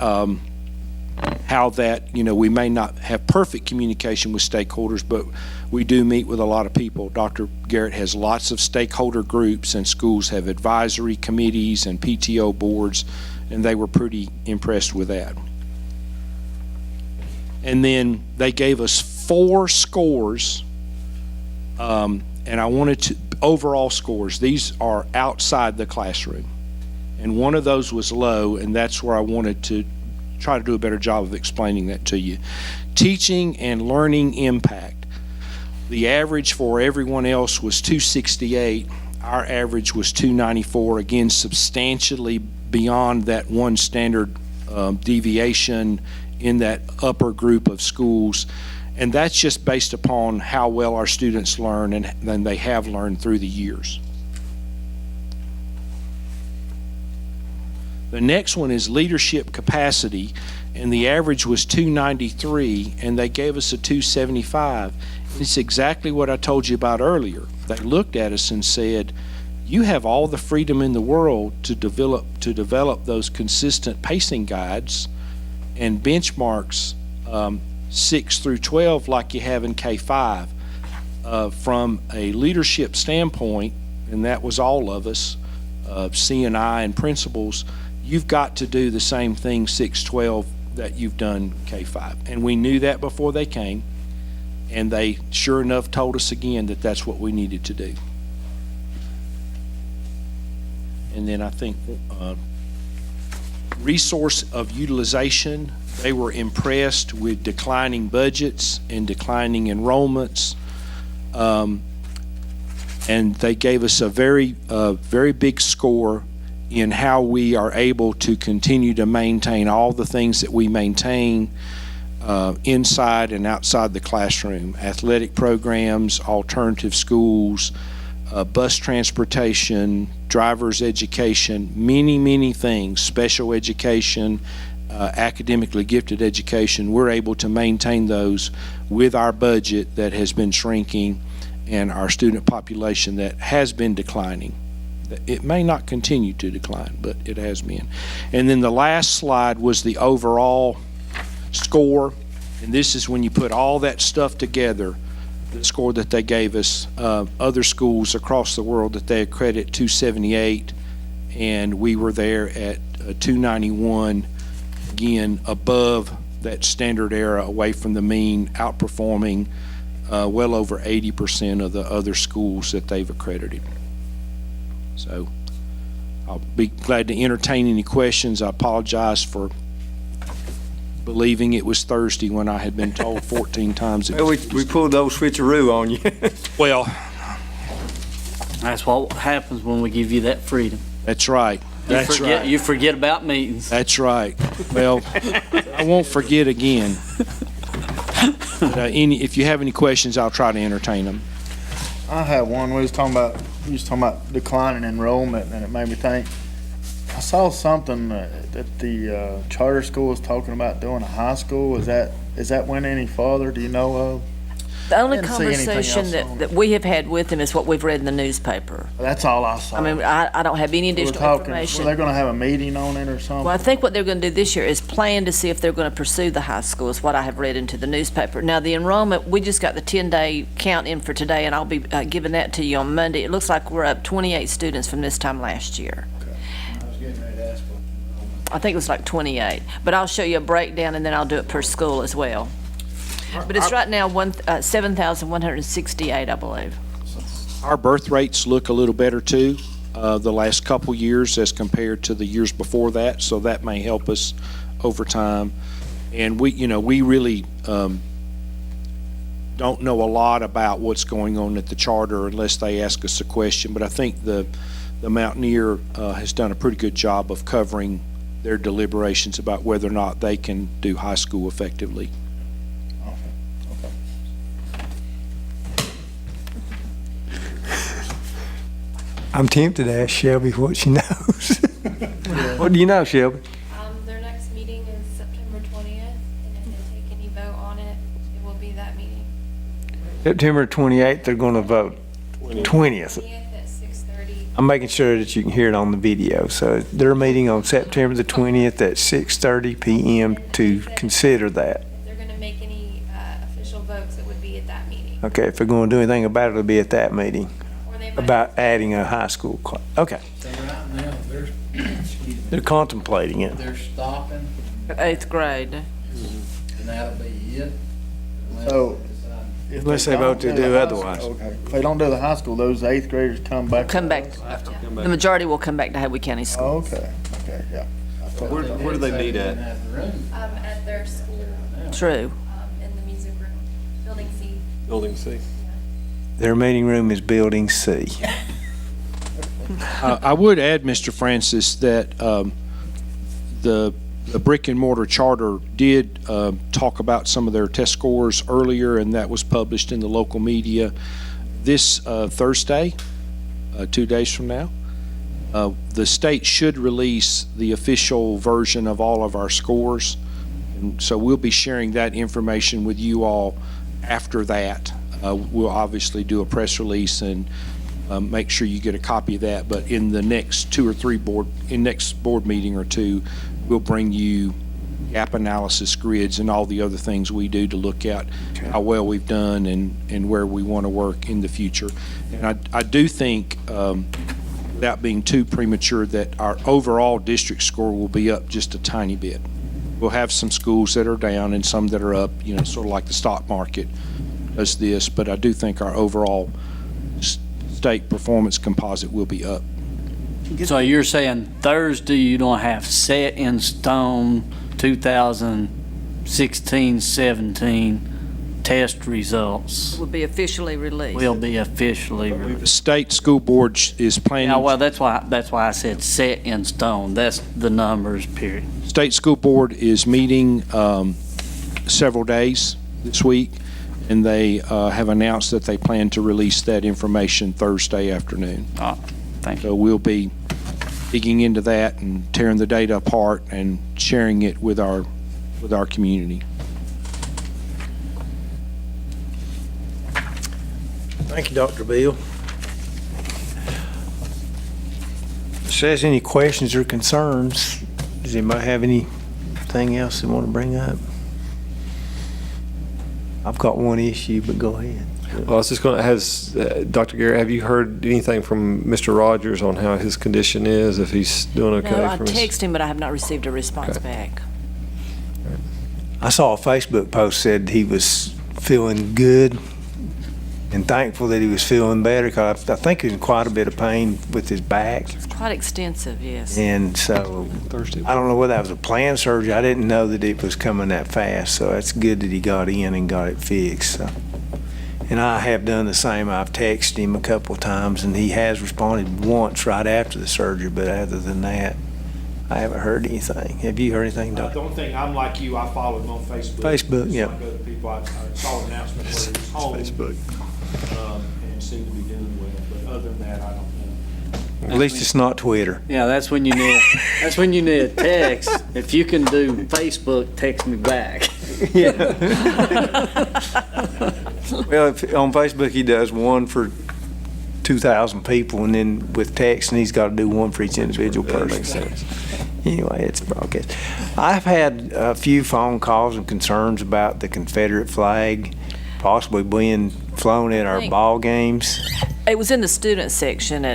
how that, you know, we may not have perfect communication with stakeholders, but we do meet with a lot of people. Dr. Garrett has lots of stakeholder groups, and schools have advisory committees and PTO boards, and they were pretty impressed with that. And then they gave us 4 scores, and I wanted to, overall scores. These are outside the classroom. And one of those was low, and that's where I wanted to try to do a better job of explaining that to you. Teaching and learning impact. The average for everyone else was 268. Our average was 294, again, substantially beyond that one standard deviation in that upper group of schools. And that's just based upon how well our students learn and then they have learned through the years. The next one is leadership capacity, and the average was 293, and they gave us a 275. It's exactly what I told you about earlier. They looked at us and said, you have all the freedom in the world to develop those consistent pacing guides and benchmarks 6 through 12 like you have in K-5. From a leadership standpoint, and that was all of us, CNI and principals, you've got to do the same thing 6-12 that you've done K-5. And we knew that before they came, and they sure enough told us again that that's what we needed to do. And then I think resource of utilization, they were impressed with declining budgets and declining enrollments. And they gave us a very big score in how we are able to continue to maintain all the things that we maintain inside and outside the classroom. Athletic programs, alternative schools, bus transportation, driver's education, many things, special education, academically gifted education. We're able to maintain those with our budget that has been shrinking and our student population that has been declining. It may not continue to decline, but it has been. And then the last slide was the overall score, and this is when you put all that stuff together, the score that they gave us. Other schools across the world that they accredit 278, and we were there at 291, again above that standard error, away from the mean, outperforming well over 80% of the other schools that they've accredited. So I'll be glad to entertain any questions. I apologize for believing it was Thursday when I had been told 14 times. Well, we pulled those switcheroo on you. Well, That's what happens when we give you that freedom. that's right. That's right. You forget about meetings. That's right. Well, I won't forget again. But, if you have any questions, I'll try to entertain them. I had one. You was talking about declining enrollment, and it made me think. I saw something that the charter school was talking about doing a high school. Is that went any farther? Do you know of? The only I didn't see anything conversation else on that we have had with them is what we've read in the newspaper. That's all I saw. I mean, I don't have any They were additional talking. information. Were they going to have a meeting on it or something? Well, I think what they're going to do this year is plan to see if they're going to pursue the high school, is what I have read into the newspaper. Now, the enrollment, we just got the 10-day count in for today, and I'll be giving that to you on Monday. It looks like we're up 28 students from this time last year. I was getting ready to ask what the enrollment. I think it was like 28. But I'll show you a breakdown, and then I'll do it per school as well. But it's right now 7,168, I believe. Our birth rates look a little better too, the last couple years as compared to the years before that, so that may help us over time. And we really don't know a lot about what's going on at the charter unless they ask us a question, but I think the Mountaineer has done a pretty good job of covering their deliberations about whether or not they can do high school effectively. I'm tempted to ask Shelby what she knows. What do you know, Shelby? Their next meeting is September 20th, and if they take any vote on it, it will be that meeting. September 28th, they're going to vote. 20th. 20th at 6:30. I'm making sure that you can hear it on the video. So they're meeting on September the 20th at 6:30 p.m. to consider that. If they're going to make any official votes, it would be at that meeting. Okay, if they're going to do anything about it, it'll be at that meeting, Or they might about adding a high school class. Okay, So right now, they're contemplating it. they're stopping, 8th grade. and that'll be it. unless So- they decide- If Unless they vote to don't do the high otherwise. school- Okay, if they don't do the high school, those 8th graders come back. Come back. The majority will come back to Howard County Oh, Schools. okay, Where yeah. do they meet at? Have the room. at their school, True. in the music room, building C. Building C. Their meeting room is Building C. I would add, Mr. Francis, that the brick and mortar charter did talk about some of their test scores earlier, and that was published in the local media this Thursday, 2 days from now. The state should release the official version of all of our scores, and so we'll be sharing that information with you all after that. We'll obviously do a press release and make sure you get a copy of that, but in the next next board meeting or two, we'll bring you gap analysis grids and all the other things we do to look at how well we've done and where we want to work in the future. And I do think, without being too premature, that our overall district score will be up just a tiny bit. We'll have some schools that are down and some that are up, sort of like the stock market does this, but I do think our overall state performance composite will be up. So you're saying Thursday you don't have set in stone 2016-17 test results Will be officially released. will be officially The released? state school board is planning. Yeah, well, that's why I said set in stone. That's the numbers, period. State school board is meeting several days this week, and they have announced that they plan to release that information Thursday afternoon. Thank you. So we'll be digging into that and tearing the data apart and sharing it with our community. Thank you, Dr. Bill. Says any questions or concerns? Does anybody have anything else they want to bring up? I've got one issue, but go ahead. Well, I was just going to, Dr. Garrett, have you heard anything from Mr. Rogers on how his condition is, if he's doing okay? No, I from his- texted him, but I have not received a response back. I saw a Facebook post said he was feeling good and thankful that he was feeling better, because I think he was in quite a bit of pain with his back. It's quite extensive, yes. And so, I don't know whether that was a planned surgery. I didn't know that it was coming that fast, so that's good that he got in and got it fixed. So. And I have done the same. I've texted him a couple of times, and he has responded once right after the surgery, but other than that, I haven't heard anything. Have you heard anything, Doctor? The only thing, I'm like you, I follow him on Facebook. Facebook, Just yeah. like other people, I saw an announcement where he was home. Facebook. And seemed to be doing well, but other than that, I don't know. At least it's not Twitter. Yeah, that's when you need a text. If you can do Facebook, text me back. Well, on Facebook, he does one for 2,000 people, and then with texting, he's got to do one for each individual person. That makes sense. Anyway, it's a broadcast. I've had a few phone calls and concerns about the Confederate flag possibly being flown at our ball games. It was in the student section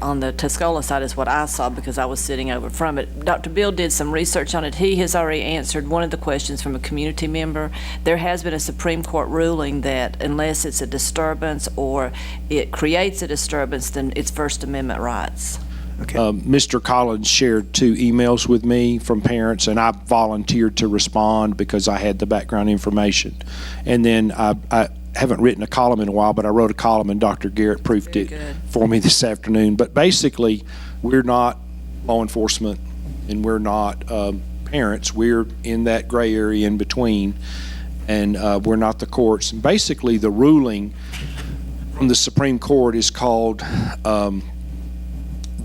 on the Tuscola side is what I saw, because I was sitting over from it. Dr. Bill did some research on it. He has already answered one of the questions from a community member. There has been a Supreme Court ruling that unless it's a disturbance or it creates a disturbance, then it's First Amendment rights. Okay. Mr. Collins shared 2 emails with me from parents, and I volunteered to respond because I had the background information. And then I haven't written a column in a while, but I wrote a column, and Dr. Garrett proofed Very it good. for me this afternoon. But basically, we're not law enforcement, and we're not parents. We're in that gray area in between, and we're not the courts. And basically, the ruling from the Supreme Court is called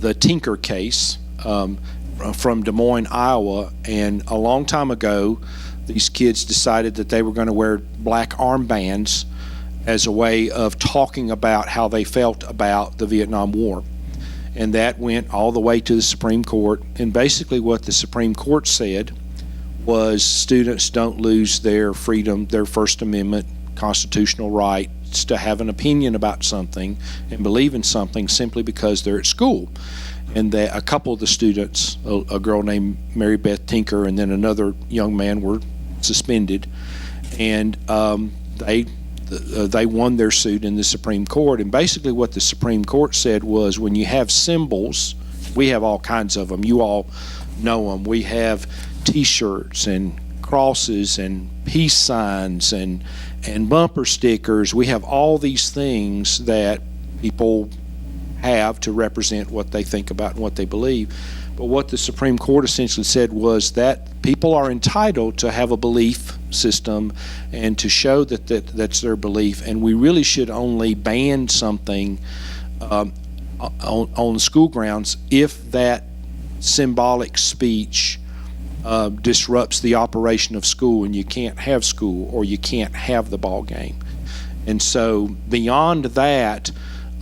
the Tinker case from Des Moines, Iowa. And a long time ago, these kids decided that they were going to wear black armbands as a way of talking about how they felt about the Vietnam War. And that went all the way to the Supreme Court. And basically what the Supreme Court said was students don't lose their freedom, their First Amendment constitutional rights to have an opinion about something and believe in something simply because they're at school. And that a couple of the students, a girl named Mary Beth Tinker and then another young man, were suspended. And they won their suit in the Supreme Court. And basically what the Supreme Court said was, when you have symbols, we have all kinds of them. You all know them. We have T-shirts and crosses and peace signs and bumper stickers. We have all these things that people have to represent what they think about and what they believe. But what the Supreme Court essentially said was that people are entitled to have a belief system and to show that that's their belief, and we really should only ban something on school grounds if that symbolic speech disrupts the operation of school, and you can't have school or you can't have the ball game. And so beyond that,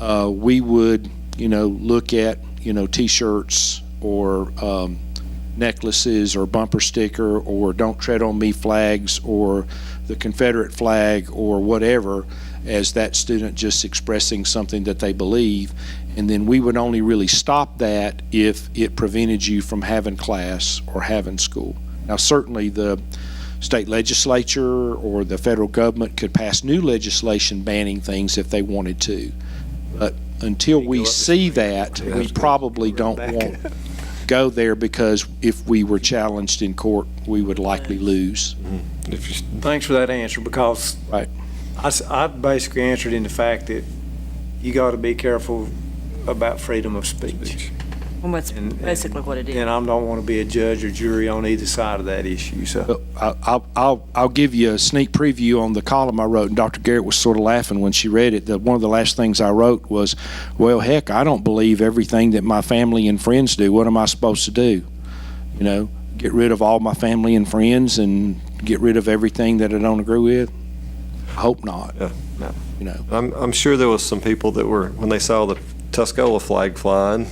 we would, look at, T-shirts or necklaces or bumper sticker or "Don't Tread on Me" flags or the Confederate flag or whatever as that student just expressing something that they believe. And then we would only really stop that if it prevented you from having class or having school. Now, certainly the state legislature or the federal government could pass new legislation banning things if they wanted to. But until we see that, we probably don't want to go there, because if we were challenged in court, we would likely lose. Thanks for that answer, because Right. I basically answered in the fact that you got to be careful about freedom of speech. And that's basically what it is. And I don't want to be a judge or jury on either side of that issue, so. I'll give you a sneak preview on the column I wrote, and Dr. Garrett was sort of laughing when she read it. That one of the last things I wrote was, well, heck, I don't believe everything that my family and friends do. What am I supposed to do? Get rid of all my family and friends and get rid of everything that I don't agree with? I hope not. Yeah, no. I'm sure there was some people that were, when they saw the Tuscola flag flying,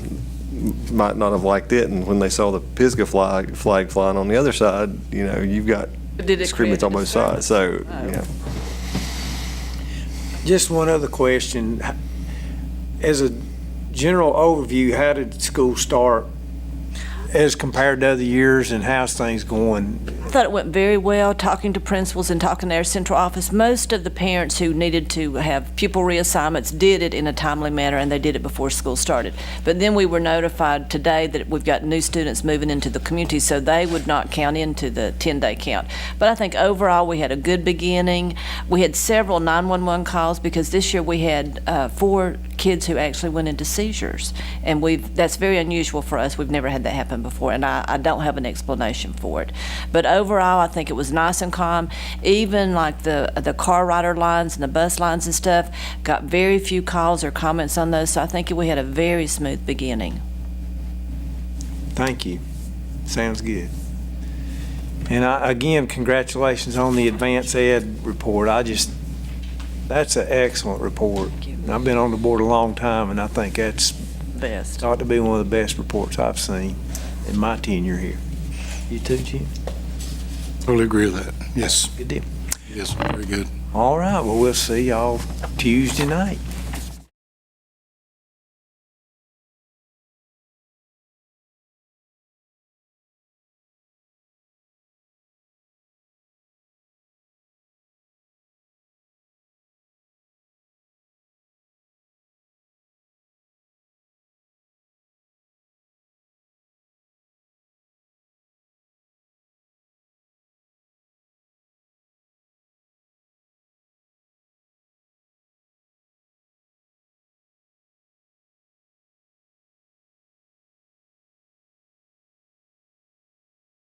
might not have liked it, and when they saw the Pisgah flag flying on the other side, you've got disagreements on both sides. So, Just one other question. As a general overview, how did school start as compared to other years, and how's things going? I thought it went very well, talking to principals and talking to our central office. Most of the parents who needed to have pupil reassignments did it in a timely manner, and they did it before school started. But then we were notified today that we've got new students moving into the community, so they would not count into the 10-day count. But I think overall we had a good beginning. We had several 911 calls, because this year we had 4 kids who actually went into seizures, and that's very unusual for us. We've never had that happen before, and I don't have an explanation for it. But overall, I think it was nice and calm. Even like the car rider lines and the bus lines and stuff, got very few calls or comments on those, so I think we had a very smooth beginning. Thank you. Sounds good. And again, congratulations on the advanced ed report. That's an excellent report. I've been on the board a long time, and I think that's Best. ought to be one of the best reports I've seen in my tenure here. You too, Jim? Totally agree with that. Yes. Good deal. Yes, very good. All right, well, we'll see y'all Tuesday night.